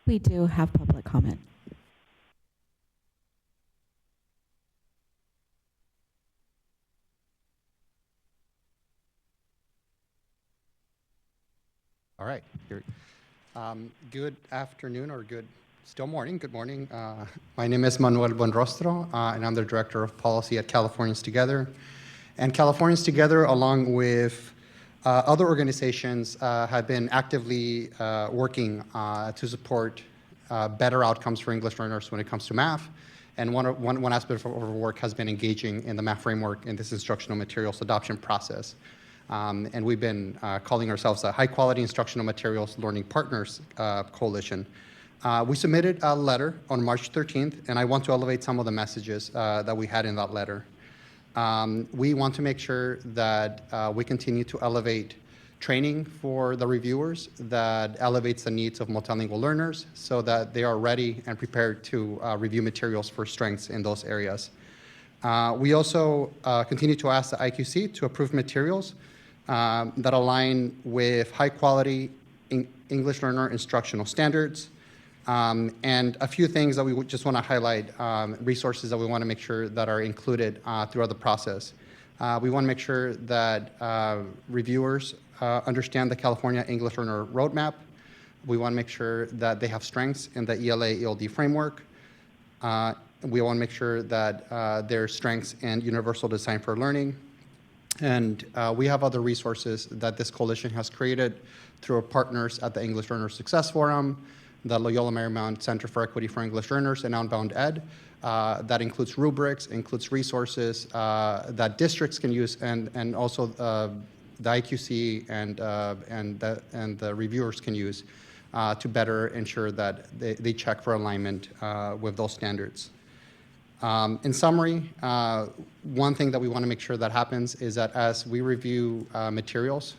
We do have public comment. All right. Here. Good afternoon or still morning. Good morning. My name is Manuel Buenrostro, and I'm the Director of Policy at Californians Together. And Californians Together, along with other organizations, have been actively working to support better outcomes for English learners when it comes to math. And one aspect of our work has been engaging in the math framework in this instructional materials adoption process. And we've been calling ourselves a High Quality Instructional Materials Learning Partners Coalition. We submitted a letter on March 13th, and I want to elevate some of the messages that we had in that letter. We want to make sure that we continue to elevate training for the reviewers that elevates the needs of multilingual learners so that they are ready and prepared to review materials for strengths in those areas. We also continue to ask the IQC to approve materials that align with high quality English learner instructional standards. And a few things that we would just want to highlight, resources that we want to make sure that are included throughout the process. We want to make sure that reviewers understand the California English Learner Roadmap. We want to make sure that they have strengths in the ELA-ELD framework. We want to make sure that there are strengths in universal design for learning. And we have other resources that this coalition has created through our partners at the English Learner Success Forum, the Loyola Marymount Center for Equity for English Learners, and Outbound Ed. That includes rubrics, includes resources that districts can use, and also the IQC and the reviewers can use to better ensure that they check for alignment with those standards. In summary, one thing that we want to make sure that happens is that as we review materials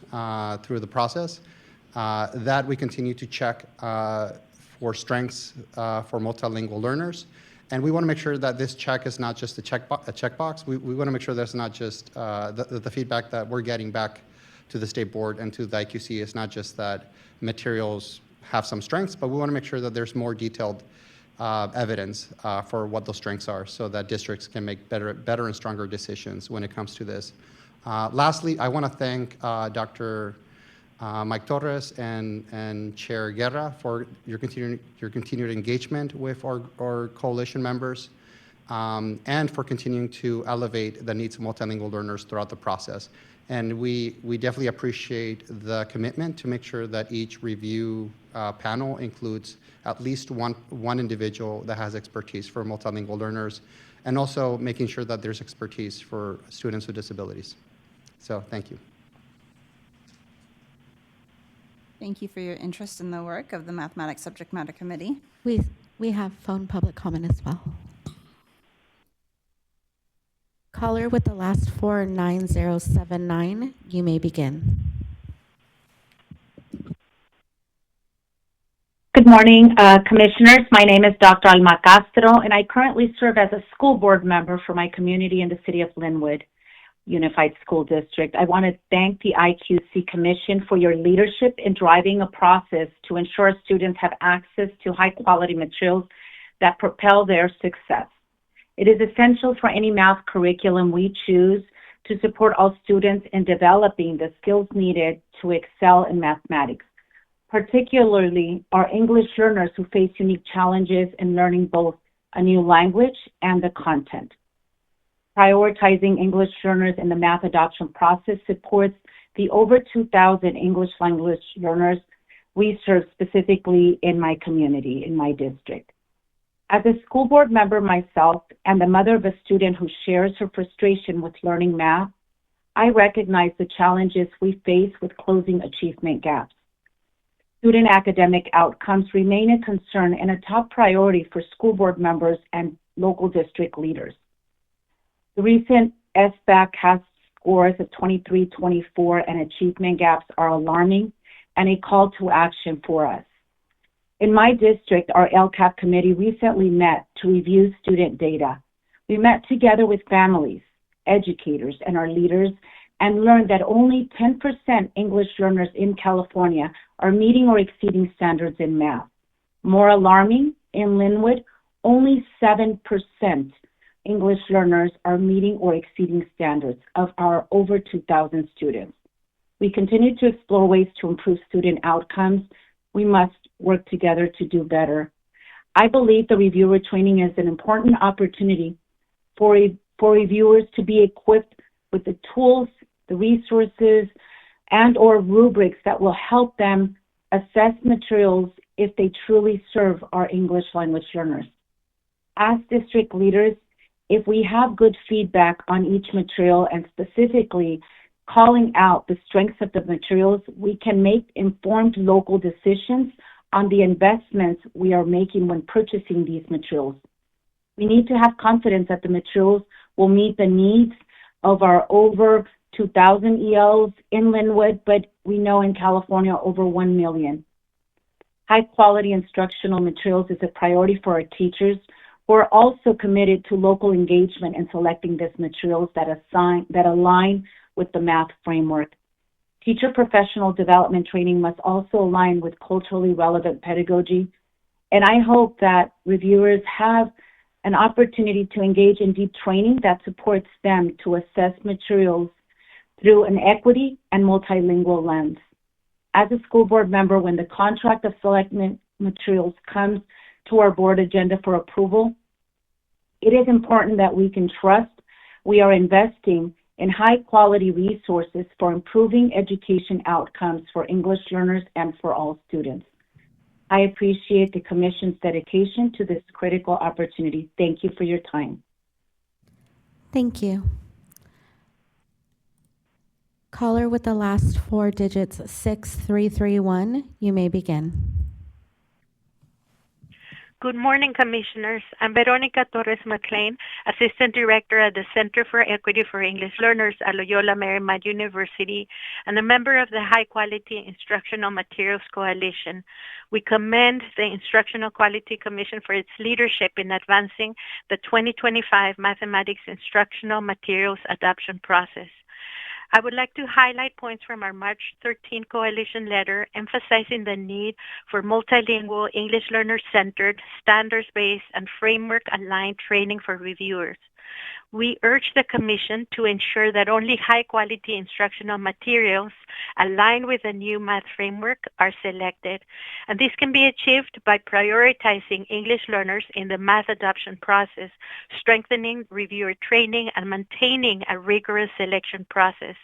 through the process, that we continue to check for strengths for multilingual learners. And we want to make sure that this check is not just a checkbox. We want to make sure that's not just the feedback that we're getting back to the state board and to the IQC is not just that materials have some strengths, but we want to make sure that there's more detailed evidence for what those strengths are so that districts can make better and stronger decisions when it comes to this. Lastly, I want to thank Dr. Mike Torres and Chair Guerra for your continued engagement with our coalition members and for continuing to elevate the needs of multilingual learners throughout the process. And we definitely appreciate the commitment to make sure that each review panel includes at least one individual that has expertise for multilingual learners, and also making sure that there's expertise for students with disabilities. So thank you. Thank you for your interest in the work of the Mathematics Subject Matter Committee. We have phone public comment as well. Caller with the last 49079, you may begin. Good morning, Commissioners. My name is Dr. Alma Castro, and I currently serve as a school board member for my community in the city of Linwood Unified School District. I want to thank the IQC Commission for your leadership in driving a process to ensure students have access to high-quality materials that propel their success. It is essential for any math curriculum we choose to support all students in developing the skills needed to excel in mathematics, particularly our English learners who face unique challenges in learning both a new language and the content. Prioritizing English learners in the math adoption process supports the over 2,000 English language learners we serve specifically in my community, in my district. As a school board member myself and the mother of a student who shares her frustration with learning math, I recognize the challenges we face with closing achievement gaps. Student academic outcomes remain a concern and a top priority for school board members and local district leaders. The recent SBAC CAS scores of 23, 24, and achievement gaps are alarming and a call to action for us. In my district, our LCAP committee recently met to review student data. We met together with families, educators, and our leaders and learned that only 10% English learners in California are meeting or exceeding standards in math. More alarming, in Linwood, only 7% English learners are meeting or exceeding standards of our over 2,000 students. We continue to explore ways to improve student outcomes. We must work together to do better. I believe the reviewer training is an important opportunity for reviewers to be equipped with the tools, the resources, and or rubrics that will help them assess materials if they truly serve our English language learners. As district leaders, if we have good feedback on each material and specifically calling out the strengths of the materials, we can make informed local decisions on the investments we are making when purchasing these materials. We need to have confidence that the materials will meet the needs of our over 2,000 ELs in Linwood, but we know in California over 1 million. High quality instructional materials is a priority for our teachers who are also committed to local engagement in selecting these materials that align with the math framework. Teacher professional development training must also align with culturally relevant pedagogy, and I hope that reviewers have an opportunity to engage in deep training that supports them to assess materials through an equity and multilingual lens. As a school board member, when the contract of select materials comes to our board agenda for approval, it is important that we can trust we are investing in high quality resources for improving education outcomes for English learners and for all students. I appreciate the Commission's dedication to this critical opportunity. Thank you for your time. Thank you. Caller with the last 4 digits, 6331, you may begin. Good morning, Commissioners. I'm Veronica Torres McLean, Assistant Director at the Center for Equity for English Learners at Loyola Marymount University and a member of the High Quality Instructional Materials Coalition. We commend the Instructional Quality Commission for its leadership in advancing the 2025 Mathematics Instructional Materials Adoption process. I would like to highlight points from our March 13 coalition letter emphasizing the need for multilingual, English learner-centered, standards-based, and framework-aligned training for reviewers. We urge the Commission to ensure that only high-quality instructional materials aligned with the new math framework are selected, and this can be achieved by prioritizing English learners in the math adoption process, strengthening reviewer training, and maintaining a rigorous selection process.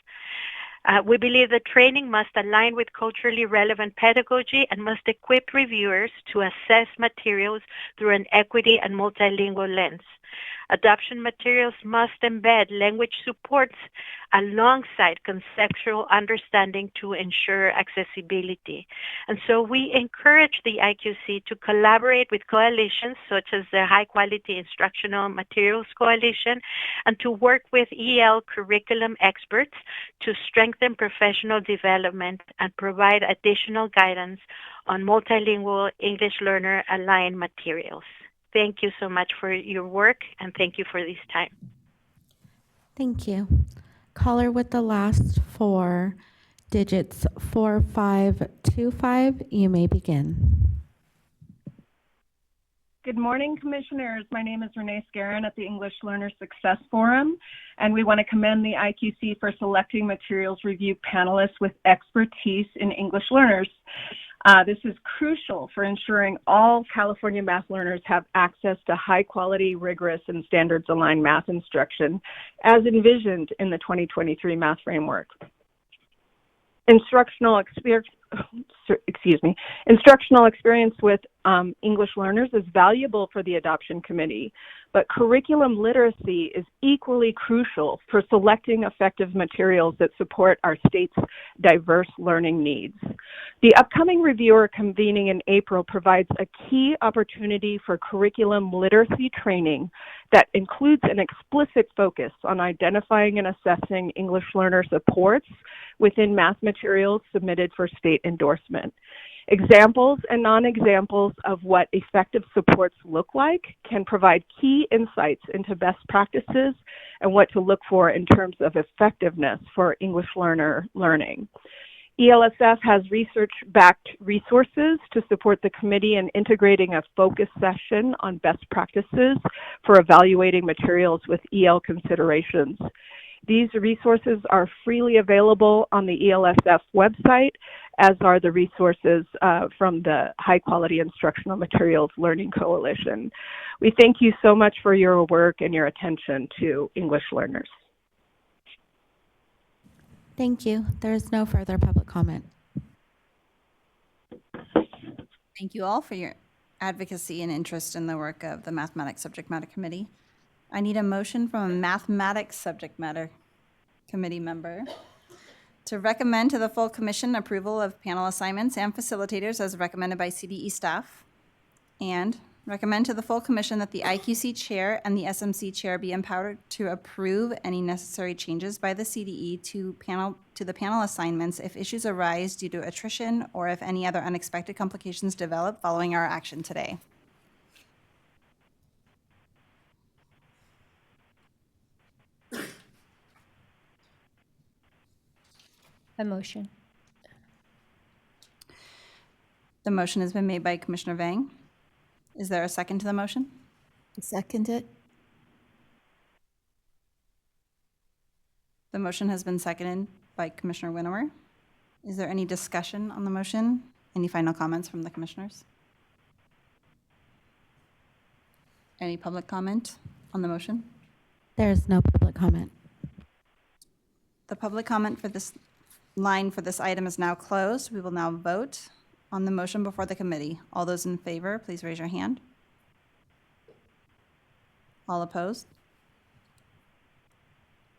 We believe the training must align with culturally relevant pedagogy and must equip reviewers to assess materials through an equity and multilingual lens. Adoption materials must embed language supports alongside conceptual understanding to ensure accessibility. And so we encourage the IQC to collaborate with coalitions such as the High Quality Instructional Materials Coalition and to work with EL curriculum experts to strengthen professional development and provide additional guidance on multilingual English learner aligned materials. Thank you so much for your work, and thank you for this time. Thank you. Caller with the last 4 digits, 4525, you may begin. Good morning, Commissioners. My name is Renee Scaron at the English Learner Success Forum, and we want to commend the IQC for selecting materials review panelists with expertise in English learners. This is crucial for ensuring all California math learners have access to high-quality, rigorous, and standards-aligned math instruction as envisioned in the 2023 math framework. Instructional experience with English learners is valuable for the adoption committee, but curriculum literacy is equally crucial for selecting effective materials that support our state's diverse learning needs. The upcoming reviewer convening in April provides a key opportunity for curriculum literacy training that includes an explicit focus on identifying and assessing English learner supports within math materials submitted for state endorsement. Examples and non-examples of what effective supports look like can provide key insights into best practices and what to look for in terms of effectiveness for English learner learning. ELSF has research-backed resources to support the committee in integrating a focus session on best practices for evaluating materials with EL considerations. These resources are freely available on the ELSF website, as are the resources from the High Quality Instructional Materials Learning Coalition. We thank you so much for your work and your attention to English learners. Thank you. There is no further public comment. Thank you all for your advocacy and interest in the work of the Mathematics Subject Matter Committee. I need a motion from a Mathematics Subject Matter Committee member to recommend to the full commission approval of panel assignments and facilitators as recommended by CDE staff, and recommend to the full commission that the IQC chair and the SMC chair be empowered to approve any necessary changes by the CDE to the panel assignments if issues arise due to attrition or if any other unexpected complications develop following our action today. A motion. The motion has been made by Commissioner Vang. Is there a second to the motion? Second it. The motion has been seconded by Commissioner Winower. Is there any discussion on the motion? Any final comments from the commissioners? Any public comment on the motion? There is no public comment. The public comment for this line for this item is now closed. We will now vote on the motion before the committee. All those in favor, please raise your hand. All opposed?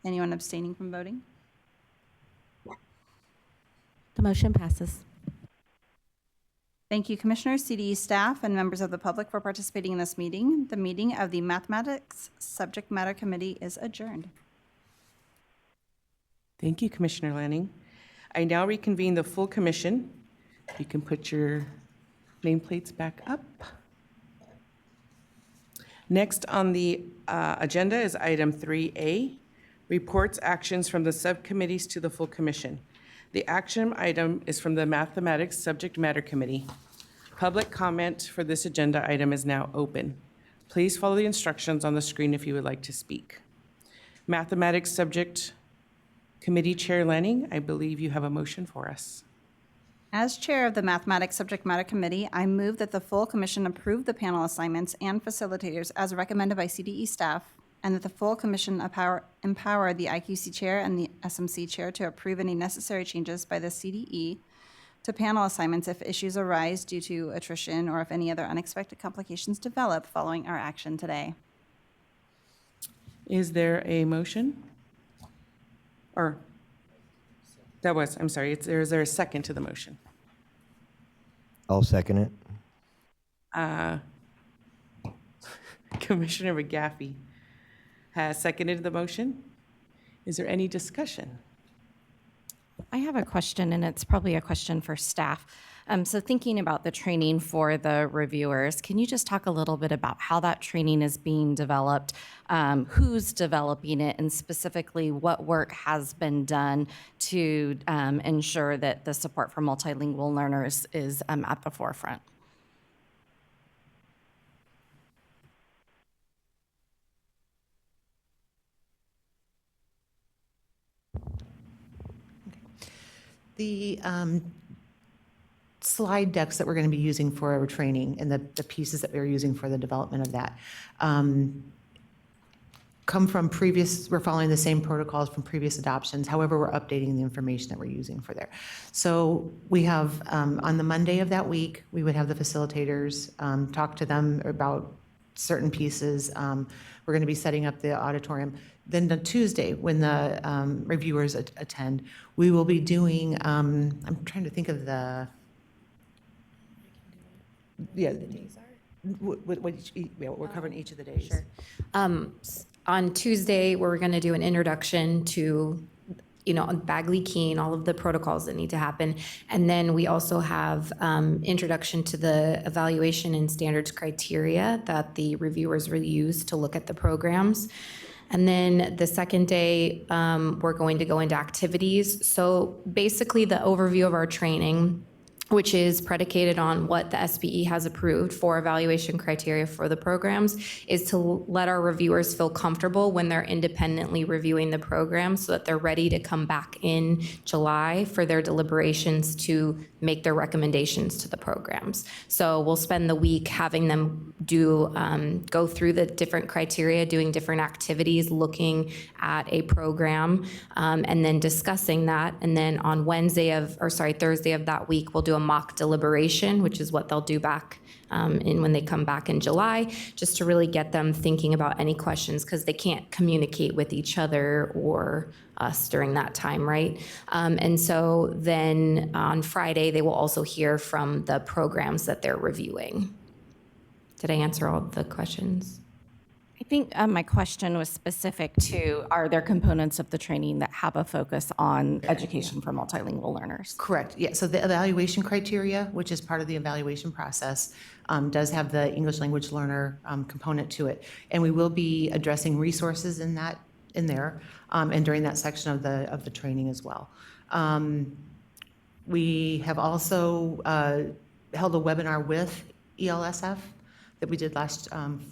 Anyone abstaining from voting? The motion passes. Thank you, Commissioners, CDE staff, and members of the public for participating in this meeting. The meeting of the Mathematics Subject Matter Committee is adjourned. Thank you, Commissioner Lanning. I now reconvene the full commission. You can put your nameplates back up. Next on the agenda is item 3A, reports actions from the subcommittees to the full commission. The action item is from the Mathematics Subject Matter Committee. Public comment for this agenda item is now open. Please follow the instructions on the screen if you would like to speak. Mathematics Subject Committee Chair Lanning, I believe you have a motion for us. As chair of the Mathematics Subject Matter Committee, I move that the full commission approve the panel assignments and facilitators as recommended by CDE staff, and that the full commission empower the IQC chair and the SMC chair to approve any necessary changes by the CDE to panel assignments if issues arise due to attrition or if any other unexpected complications develop following our action today. Is there a motion? Or, I'm sorry, is there a second to the motion? I'll second it. Commissioner McGaffey has seconded the motion. Is there any discussion? I have a question, and it's probably a question for staff. So thinking about the training for the reviewers, can you just talk a little bit about how that training is being developed, who's developing it, and specifically what work has been done to ensure that the support for multilingual learners is at the forefront? The slide decks that we're going to be using for our training and the pieces that we're using for the development of that come from we're following the same protocols from previous adoptions. However, we're updating the information that we're using for there. So we have, on the Monday of that week, we would have the facilitators talk to them about certain pieces. We're going to be setting up the auditorium. Then on Tuesday, when the reviewers attend, we will be doing, I'm trying to think of we're covering each of the days. Sure. On Tuesday, we're going to do an introduction to Bagley Keene, all of the protocols that need to happen. And then we also have introduction to the evaluation and standards criteria that the reviewers will use to look at the programs. And then the second day, we're going to go into activities. So basically the overview of our training, which is predicated on what the SBE has approved for evaluation criteria for the programs, is to let our reviewers feel comfortable when they're independently reviewing the program so that they're ready to come back in July for their deliberations to make their recommendations to the programs. So we'll spend the week having them go through the different criteria, doing different activities, looking at a program, and then discussing that. And then on Thursday of that week, we'll do a mock deliberation, which is what they'll do back when they come back in July, just to really get them thinking about any questions, because they can't communicate with each other or us during that time, right? And so then on Friday, they will also hear from the programs that they're reviewing. Did I answer all the questions? I think my question was specific to, are there components of the training that have a focus on education for multilingual learners? Correct. Yeah. So the evaluation criteria, which is part of the evaluation process, does have the English language learner component to it, and we will be addressing resources in there, and during that section of the training as well. We have also held a webinar with ELSF that we did last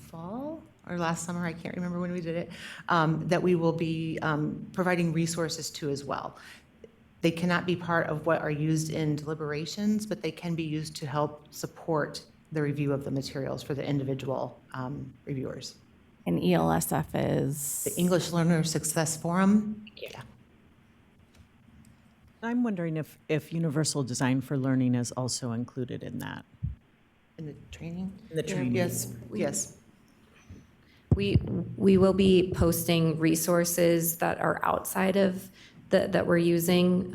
fall or last summer, I can't remember when we did it, that we will be providing resources to as well. They cannot be part of what are used in deliberations, but they can be used to help support the review of the materials for the individual reviewers. And ELSF is? The English Learner Success Forum. Yeah. I'm wondering if universal design for learning is also included in that. In the training? In the training. Yes, yes. We will be posting resources that are outside of that we're using.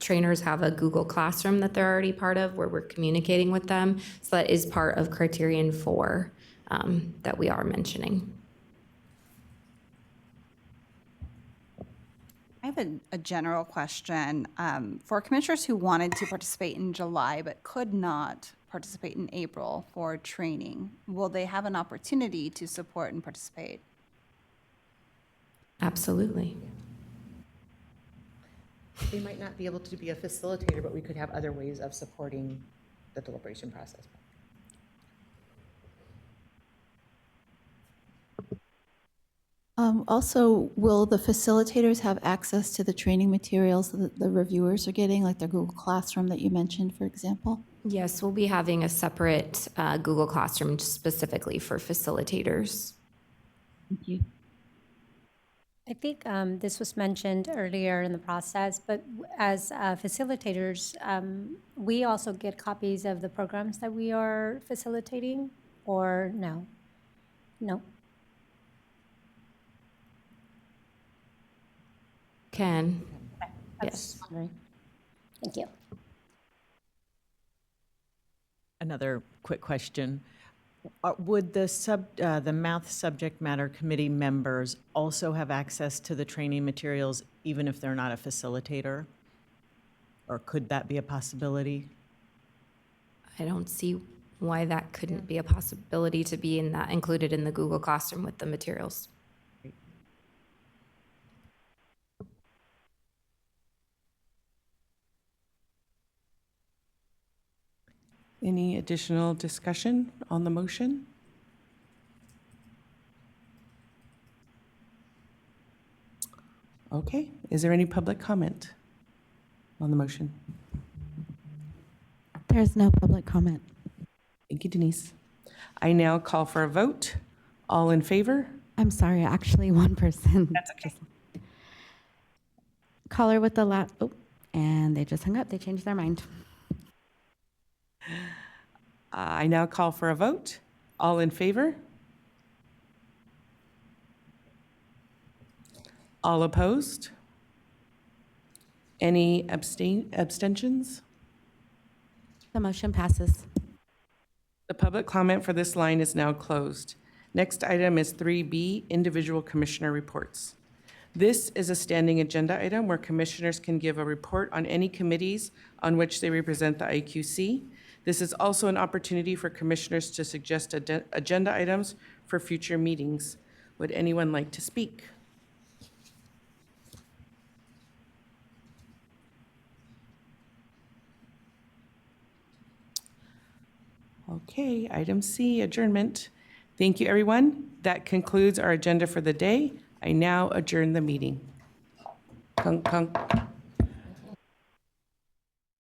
Trainers have a Google Classroom that they're already part of where we're communicating with them. So that is part of Criterion 4 that we are mentioning. I have a general question. For commissioners who wanted to participate in July but could not participate in April for training, will they have an opportunity to support and participate? Absolutely. They might not be able to be a facilitator, but we could have other ways of supporting the deliberation process. Also, will the facilitators have access to the training materials that the reviewers are getting, like their Google Classroom that you mentioned, for example? Yes, we'll be having a separate Google Classroom specifically for facilitators. Thank you. I think this was mentioned earlier in the process, but as facilitators, we also get copies of the programs that we are facilitating, or no? No. Can. Yes. Thank you. Another quick question. Would the math subject matter committee members also have access to the training materials even if they're not a facilitator? Or could that be a possibility? I don't see why that couldn't be a possibility to be included in the Google Classroom with the materials. Any additional discussion on the motion? Okay, is there any public comment on the motion? There's no public comment. Thank you, Denise. I now call for a vote. All in favor? I'm sorry, actually one person. That's okay. Caller with the last, and they just hung up, they changed their mind. I now call for a vote. All in favor? All opposed? Any abstentions? The motion passes. The public comment for this line is now closed. Next item is 3B, individual commissioner reports. This is a standing agenda item where commissioners can give a report on any committees on which they represent the IQC. This is also an opportunity for commissioners to suggest agenda items for future meetings. Would anyone like to speak? Okay, item C, adjournment. Thank you, everyone. That concludes our agenda for the day. I now adjourn the meeting. Kunk, kunk.